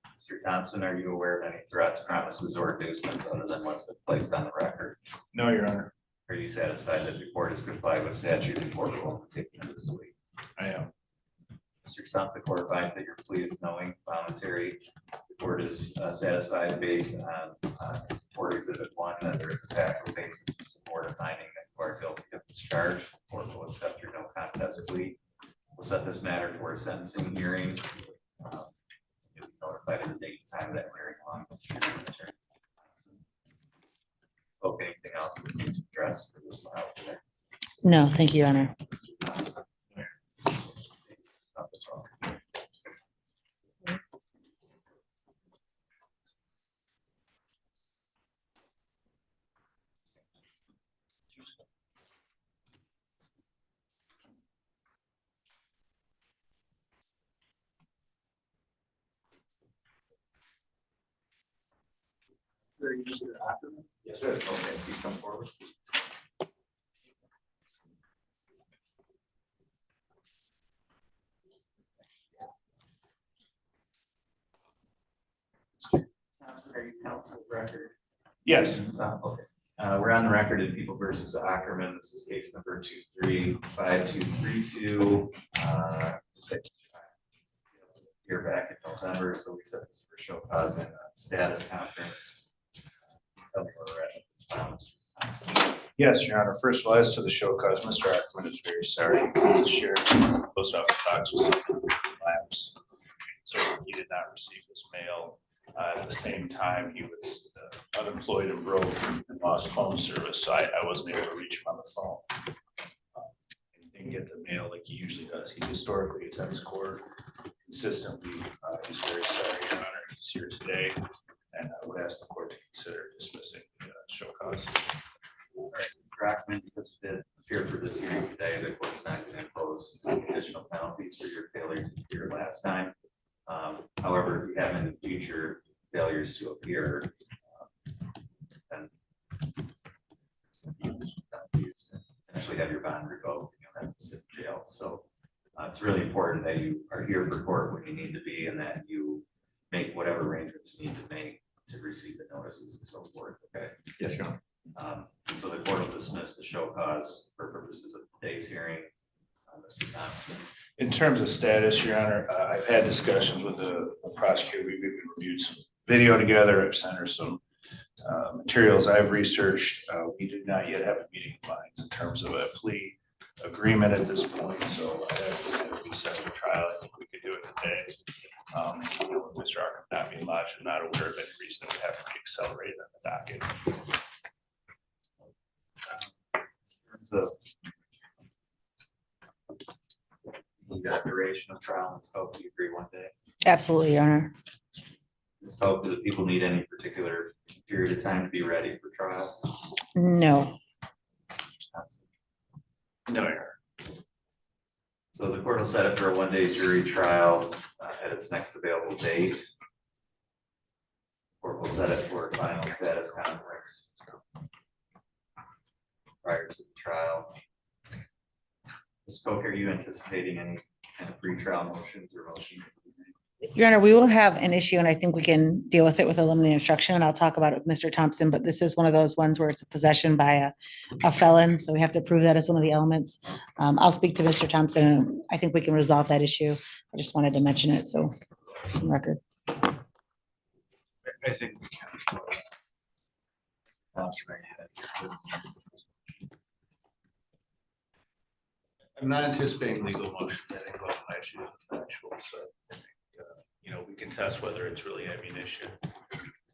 Mr. Thompson, are you aware of any threats, promises, or inducements other than what's been placed on the record? No, Your Honor. Are you satisfied that the court has complied with statute and court rule in the taking of this plea? I am. Mr. Stump, the court finds that your plea is knowing, voluntary. The court is satisfied based on court exhibit 1 that there is a factual basis to support a finding that you are guilty of this charge. The court will accept your no contest plea. We'll set this matter for a sentencing hearing. You'll be notified of the date and time of that hearing along with your attorney. Okay, anything else that needs to be addressed for this file today? No, thank you, Your Honor. Yes, sir. Okay, please come forward. Are you counsel of record? Yes. Okay. We're on the record in People versus Ackerman. This is case number 235232. You're back in November, so we set this for show cause and status conference. Tell me where we're at this file. Yes, Your Honor. First of all, as to the show cause, Mr. Ackerman is very sorry. The sheriff post office box was lapse, so he did not receive his mail. At the same time, he was unemployed and broke and lost phone service, so I wasn't able to reach him on the phone. He didn't get the mail like he usually does. He historically attends court consistently. He's very sorry, Your Honor. He's here today, and I would ask the court to consider dismissing the show cause. All right, Mr. Ackerman, because it did appear for this hearing today, the court's not going to impose additional penalties for your failure to appear last time. However, if you have in the future failures to appear, then you actually have your bond revoked, and you'll have to sit in jail. So it's really important that you are here for court when you need to be, and that you make whatever arrangements you need to make to receive the notices and so forth. Okay. Yes, Your Honor. So the court will dismiss the show cause for purposes of today's hearing. Mr. Thompson. In terms of status, Your Honor, I've had discussions with the prosecutor. We've reviewed some video together. I've sent her some materials I've researched. We do not yet have a meeting of minds in terms of a plea agreement at this point. So if we set the trial, I think we could do it today. With Mr. Arant not being lodged, I'm not aware of any reason that would have to be accelerated on the docket. In terms of the duration of trial, let's hope you agree one day. Absolutely, Your Honor. Let's hope that people need any particular period of time to be ready for trial. No. No, Your Honor. So the court will set it for a one-day jury trial at its next available date. Court will set it for a final status conference prior to the trial. Ms. Coke, are you anticipating any kind of pre-trial motions or motions? Your Honor, we will have an issue and I think we can deal with it with a limited instruction and I'll talk about it with Mr. Thompson, but this is one of those ones where it's a possession by a felon, so we have to prove that as one of the elements. I'll speak to Mr. Thompson and I think we can resolve that issue. I just wanted to mention it, so on record. I think we can. I'm not anticipating legal motion. I think all my issues are factual, so I think, we can test whether it's really ammunition.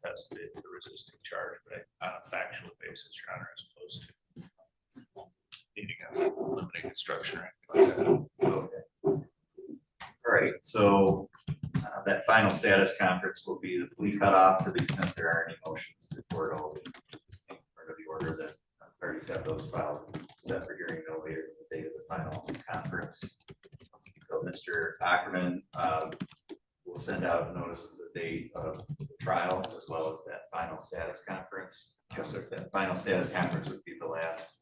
Test the resisting charge, but on a factual basis, Your Honor, as opposed to needing a limiting instruction or anything like that. Okay. All right, so that final status conference will be the plea cutoff to the extent there are any motions. The court will part of the order that parties have those filed set for hearing no later than the date of the final conference. So Mr. Ackerman will send out notice of the date of the trial as well as that final status conference. So that final status conference would be the last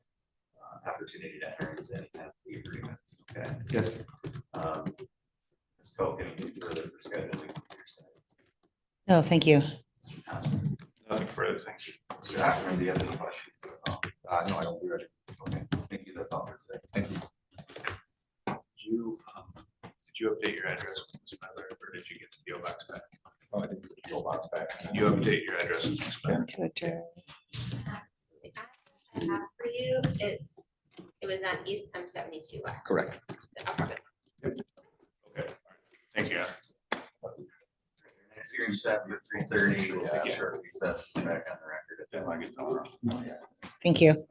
opportunity to enter into any kind of plea agreements. Okay. Yes. Ms. Koch, anything further for scheduling? No, thank you. Mr. Thompson? Nothing further, thank you. Mr. Ackerman, do you have any questions? No, I don't, we're ready. Okay, thank you. That's all for today. Thank you. Did you update your address with this matter, or did you get the PO box back? Oh, I think the PO box back. Can you update your address with this matter? To adjourn. The address I have for you is, it was on East M72 West. Correct. I'll probably- Okay, thank you. Your Honor. Next hearing set for 3:30. We'll take a short recess. Back on the record. If I get tomorrow. Thank you.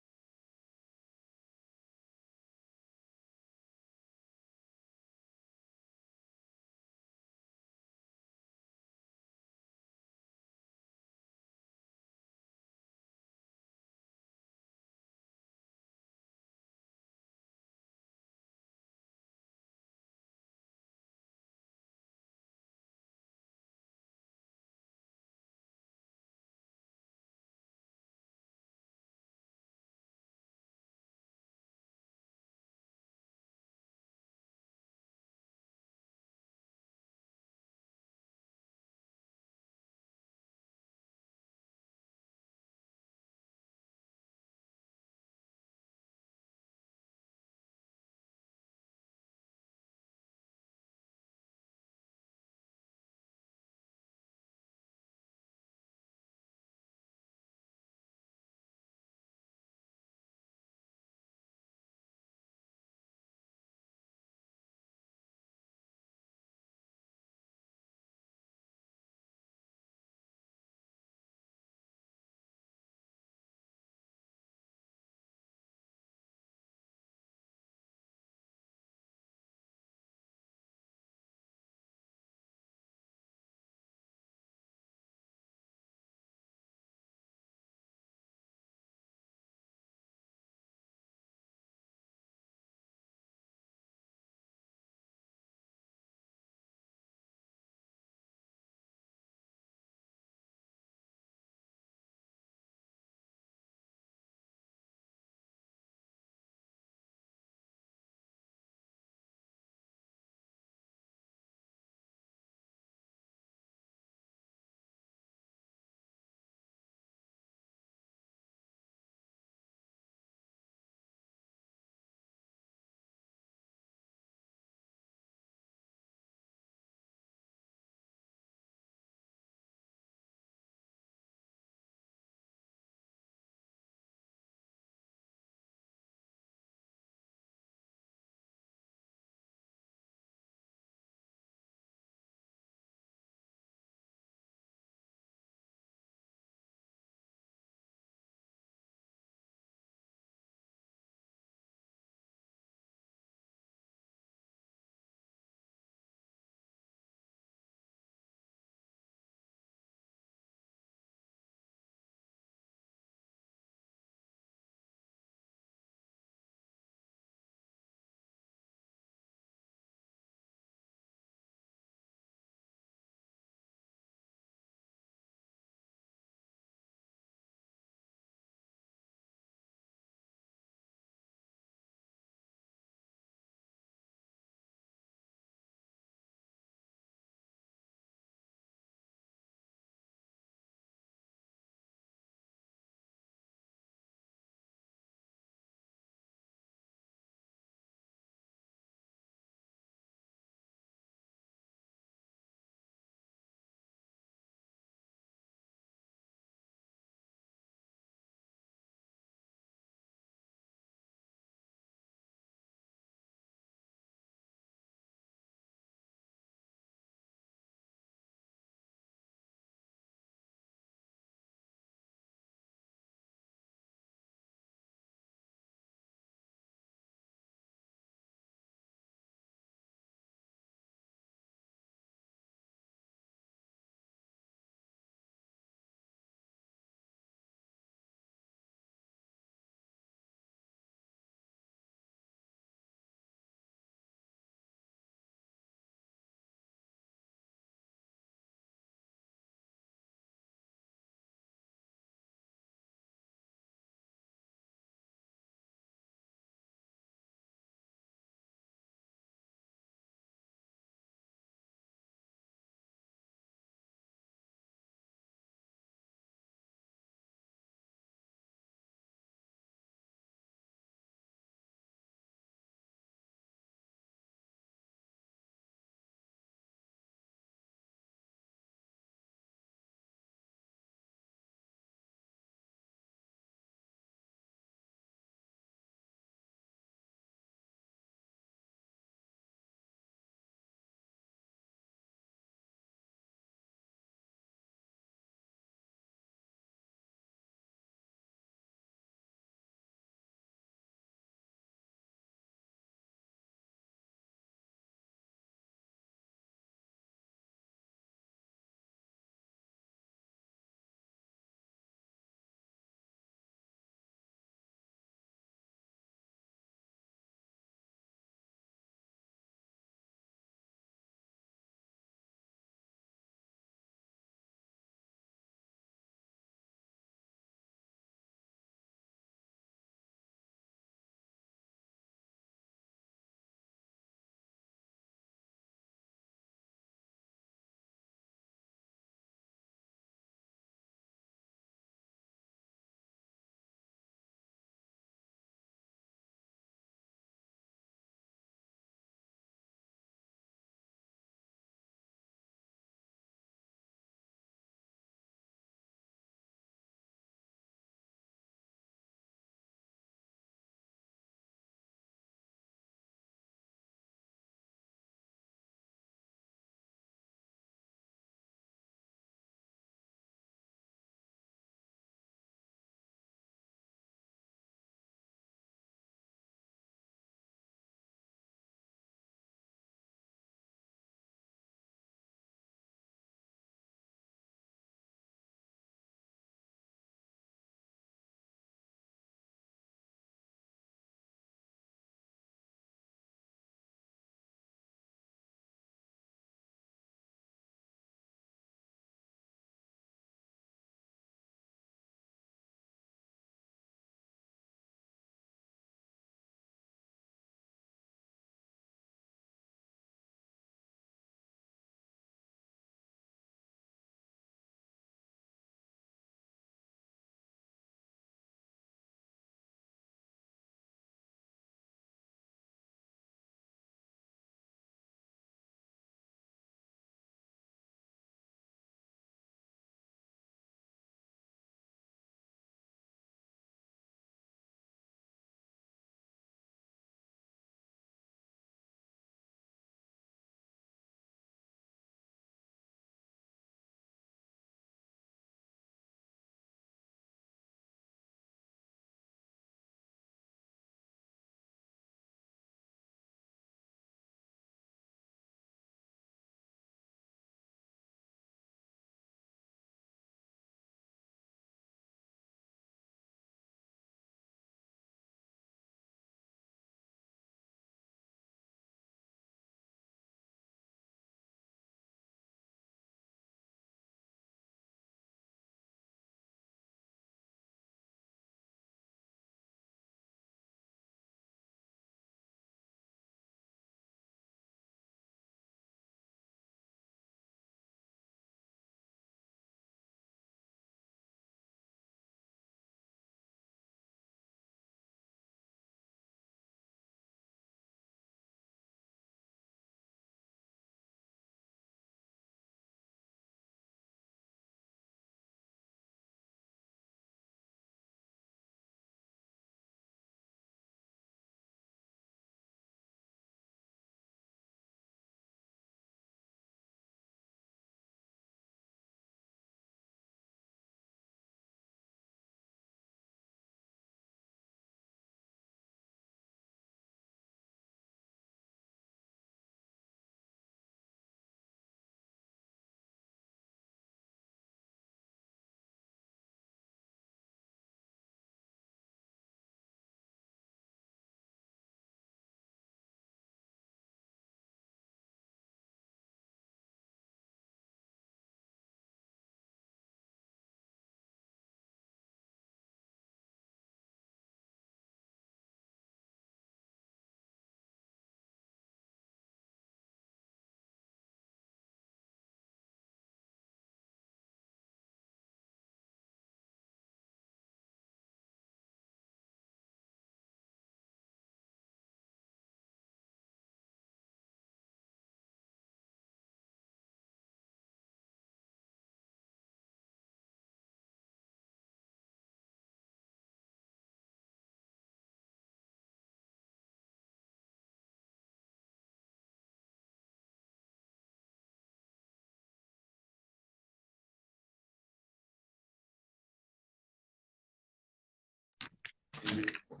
People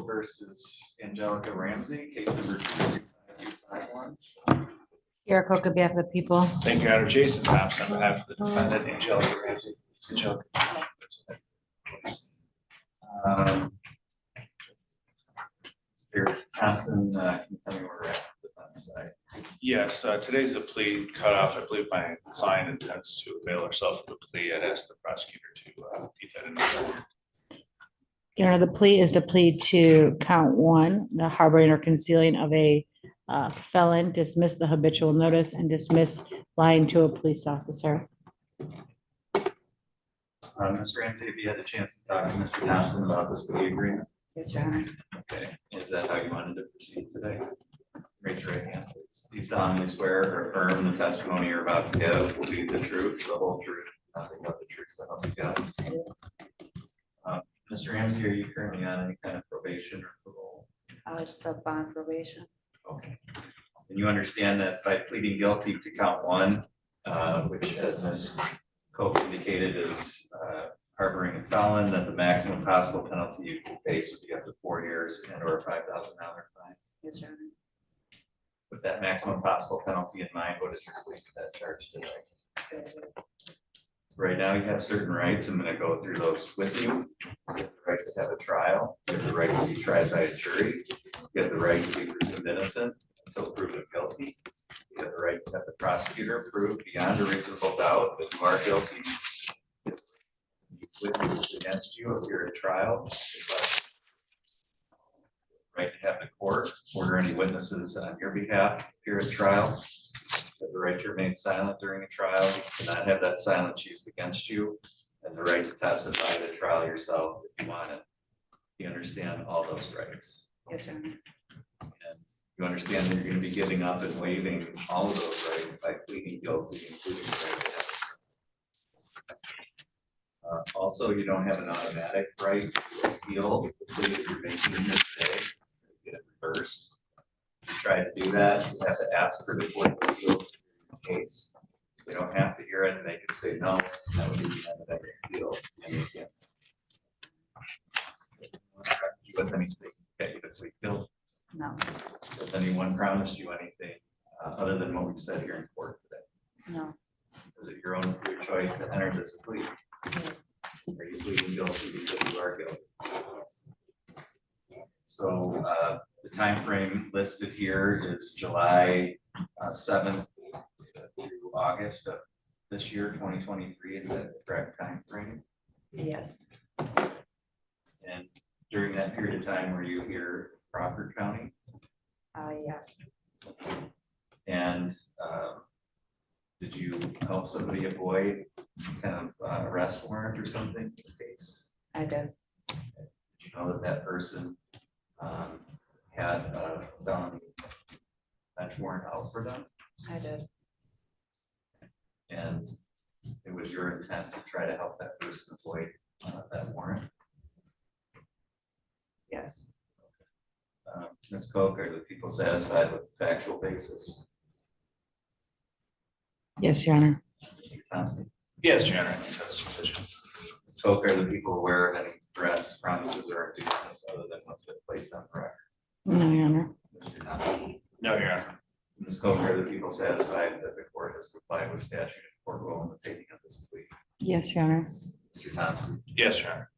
versus Angelica Ramsey, case number 25251. Sierra Cook, on behalf of the people. Thank you, Your Honor. Jason Thompson on behalf of the defendant, Angelica Ramsey. Angelica. Mr. Townson, can you tell me where we're at with that side? Yes, today's a plea cutoff. I believe my client intends to avail herself of the plea. I'd ask the prosecutor to keep that in mind. Your Honor, the plea is to plead to count one, the harboring or concealing of a felon, dismiss the habitual notice, and dismiss lying to a police officer. Ms. Ramsey, have you had a chance to talk to Mr. Thompson about this plea agreement? Yes, Your Honor. Okay, is that how you wanted to proceed today? Raise your right hand, please. Do you solemnly swear or affirm the testimony you're about to give will be the truth, the whole truth, nothing but the truth, so help you God? Mr. Ramsey, are you currently on any kind of probation or parole? I was still on probation. Okay. And you understand that by pleading guilty to count one, which as Ms. Cope indicated is harboring a felon, that the maximum possible penalty you can face would be up to 4 years and or a $5,000 fine? Yes, Your Honor. With that maximum possible penalty in mind, what is your plea to that charge today? Right now, you have certain rights. I'm going to go through those with you. You have the right to have a trial. You have the right to be tried by a jury. You have the right to be presumed innocent until proven guilty. You have the right to have the prosecutor prove beyond a reasonable doubt that you are guilty. Witnesses against you appear at trial. Right to have the court order any witnesses on your behalf appear at trial. You have the right to remain silent during a trial. You cannot have that silence used against you, and the right to testify at a trial yourself if you want it. You understand all those rights. Yes, Your Honor. And you understand that you're going to be giving up and waiving all of those rights by pleading guilty, including the right to have also, you don't have an automatic right to appeal the plea that you're making here today. Get it reversed. If you try to do that, you have to ask for the court to appeal the case. They don't have to hear it, and they can say no. That would be the end of that appeal. You understand? With anything, get you to plead guilty. No. Has anyone promised you anything other than what we said here in court today? No. Is it your own free choice to enter this plea? Yes. Are you pleading guilty because you are guilty? Yes. So the time frame listed here is July 7th through August of this year, 2023. Is that the correct time frame? Yes. And during that period of time, were you here in Crawford County? Yes. And did you help somebody avoid some kind of arrest warrant or something in this case? I did. Did you know that that person had a felony bench warrant out for them? I did. And it was your intent to try to help that person avoid that warrant? Yes. Ms. Koch, are the people satisfied with the factual basis? Yes, Your Honor. Mr. Thompson? Yes, Your Honor. I think that's sufficient. Ms. Koch, are the people aware of any threats, promises, or inducements other than what's been placed on the record? No, Your Honor. Mr. Thompson? No, Your Honor. Ms. Koch, are the people satisfied that the court has complied with statute and court rule in the taking of this plea? Yes, Your Honor. Mr. Thompson? Yes, Your Honor.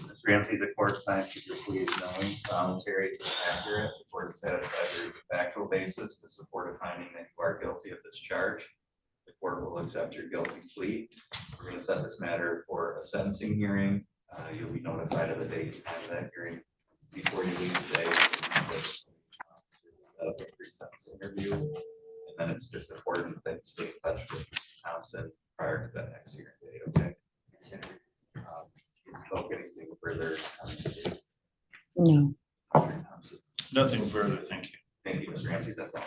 Ms. Ramsey, the court finds that your plea is knowing, voluntary, and accurate. The court is satisfied there is a factual basis to support a finding that you are guilty of this charge. The court will accept your guilty plea. We're going to set this matter for a sentencing hearing. You'll be notified of the date and time of that hearing before you leave today. Set up a pre-sentence interview, and then it's just important that you stay in touch with Mr. Townson prior to that next hearing date. Okay. Spoke anything further on this case? No. Mr. Thompson? Nothing further. Thank you. Thank you, Ms. Ramsey. That's all.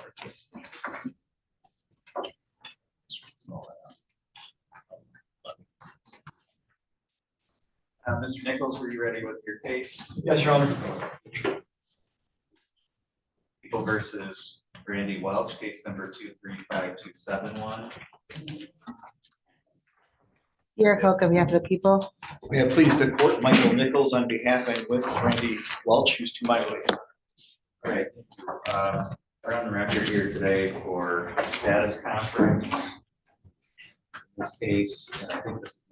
Mr. Nichols, were you ready with your case? Yes, Your Honor. People versus Randy Welch, case number 235271. Sierra Coke on behalf of the people. We have pleased the court, Michael Nichols on behalf and with Randy Welch, who's 2 miles away. All right, we're on the record here today for a status conference. In this case, and I think this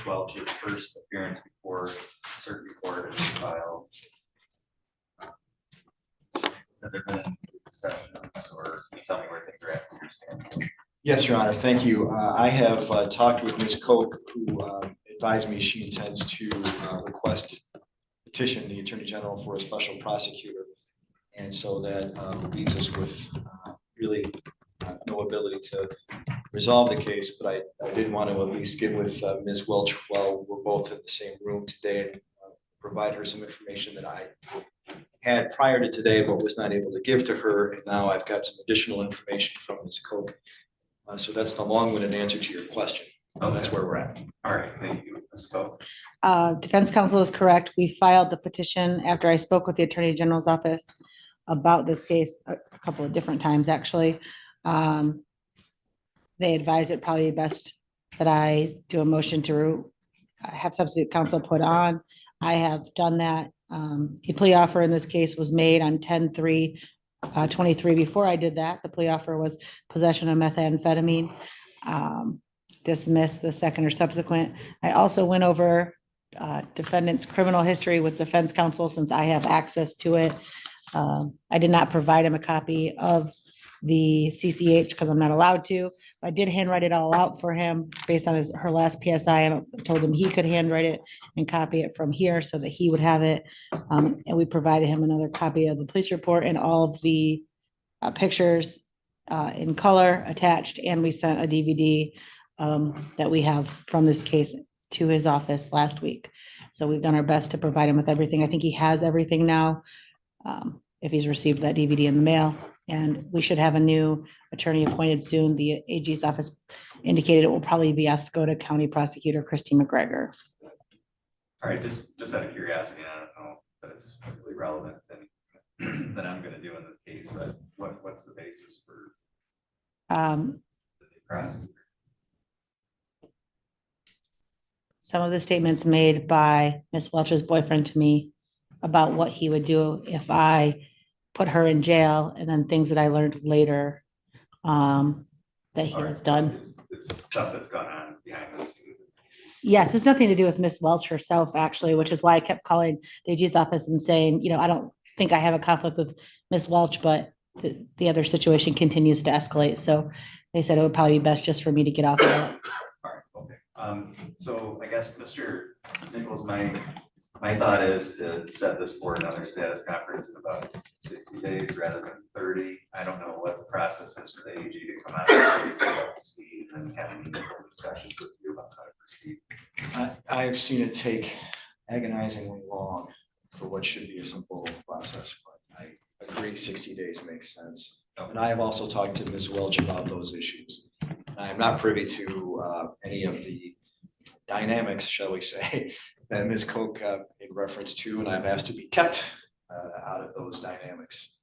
Welch's first appearance before circuit court in this file. Have there been discussions, or can you tell me where things are at from your standpoint? Yes, Your Honor, thank you. I have talked with Ms. Koch, who advised me she intends to petition the Attorney General for a special prosecutor. And so that leaves us with really no ability to resolve the case, but I did want to at least get with Ms. Welch while we're both in the same room today and provide her some information that I had prior to today, but was not able to give to her. And now I've got some additional information from Ms. Koch. So that's the long-winded answer to your question. Okay. That's where we're at. All right, thank you. Ms. Koch. Defense counsel is correct. We filed the petition after I spoke with the Attorney General's office about this case a couple of different times, actually. They advised it probably best that I do a motion to have substitute counsel put on. I have done that. The plea offer in this case was made on 10/3/23. Before I did that, the plea offer was possession of methamphetamine. Dismissed the second or subsequent. I also went over defendant's criminal history with defense counsel since I have access to it. I did not provide him a copy of the CCH because I'm not allowed to. I did handwrite it all out for him based on her last PSI, and I told him he could handwrite it and copy it from here so that he would have it. And we provided him another copy of the police report and all of the pictures in color attached, and we sent a DVD that we have from this case to his office last week. So we've done our best to provide him with everything. I think he has everything now, if he's received that DVD in the mail. And we should have a new attorney appointed soon. The AG's office indicated it will probably be Escoda County Prosecutor Christy McGregor. All right, just out of curiosity, I don't know that it's really relevant and that I'm going to do in the case, but what's the basis for the prosecutor? Some of the statements made by Ms. Welch's boyfriend to me about what he would do if I put her in jail, and then things that I learned later that he has done. It's stuff that's gone on behind the scenes. Yes, it's nothing to do with Miss Welch herself, actually, which is why I kept calling the AG's office and saying, I don't think I have a conflict with Miss Welch, but the other situation continues to escalate. So they said it would probably be best just for me to get off of it. All right, okay. So I guess, Mr. Nichols, my thought is to set this for another status conference in about 60 days rather than 30. I don't know what the process is for the AG to come out of speed and have meaningful discussions with you about how to proceed. I have seen it take agonizingly long for what should be a simple process, but I agree 60 days makes sense. And I have also talked to Ms. Welch about those issues. I am not privy to any of the dynamics, shall we say, that Ms. Koch made reference to, and I've asked to be kept out of those dynamics.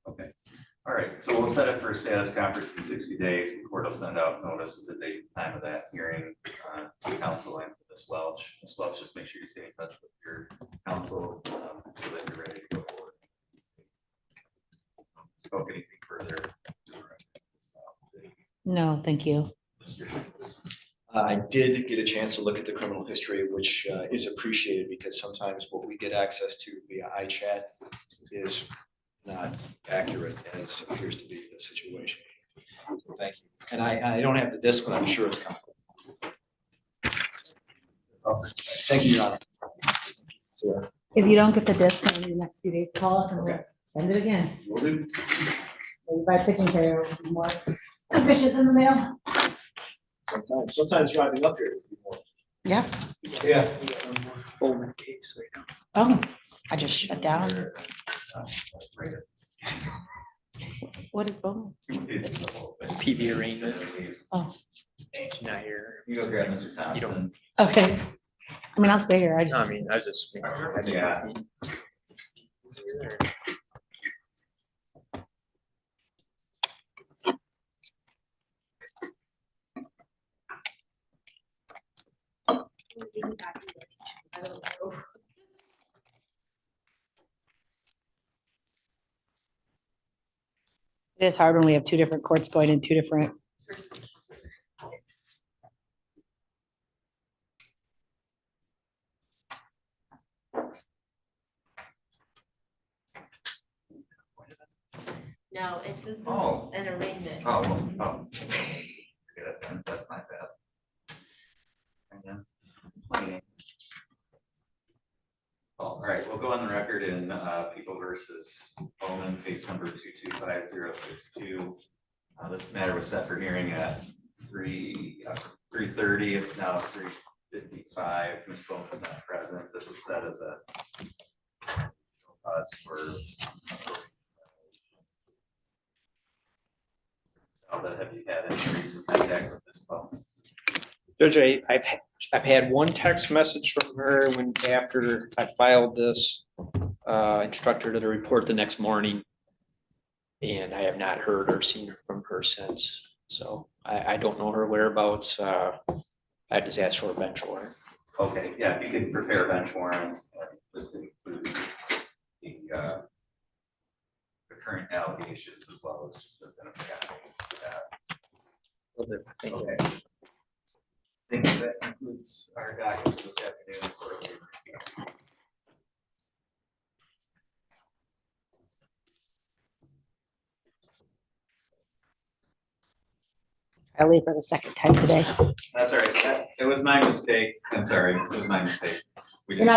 Okay. All right. So we'll set it for a status conference in 60 days. The court will send out notice of the date and time of that hearing to counsel and to Ms. Welch. Ms. Welch, just make sure you stay in touch with your counsel so that you're ready to go forward. Spoke anything further? No, thank you. I did get a chance to look at the criminal history, which is appreciated because sometimes what we get access to via iChat is not accurate, as appears to be the situation. So thank you. And I don't have the disc, but I'm sure it's coming. Thank you, Your Honor. So, If you don't get the disc in the next few days, call us and we'll send it again. will do. Maybe by picking care will be more efficient than the mail. Sometimes driving up here is more. Yeah. Yeah. Bowman case right now. Oh, I just shut down. What is Bowman? It's PV arraignment. Oh, Not here. You go grab Mr. Townson. okay. I mean, I'll stay here. No, I mean, I was just. Yeah. I don't know. It is hard when we have two different courts going in two different. No, it's this is Oh. an arraignment. Oh, Forget it then, that's my bad. And then, all right, we'll go on the record in People versus Bowman, case number 225062. This matter was set for hearing at 3:30. It's now 3:55. Ms. Bowman is not present. This was set as a cause for. Alda, have you had any recent contact with Ms. Bowman? Judge, I've had one text message from her when, after I filed this, instructed her to report the next morning. And I have not heard or seen from her since. So I don't know her whereabouts. I just asked for a bench warrant. Okay, yeah, if you could prepare a bench warrant, just to include the current allegations as well as just a bit of that. Okay. Thank you. That concludes our document this afternoon for emergencies. I leave for the second time today. That's all right. It was my mistake. I'm sorry. It was my mistake. We You're not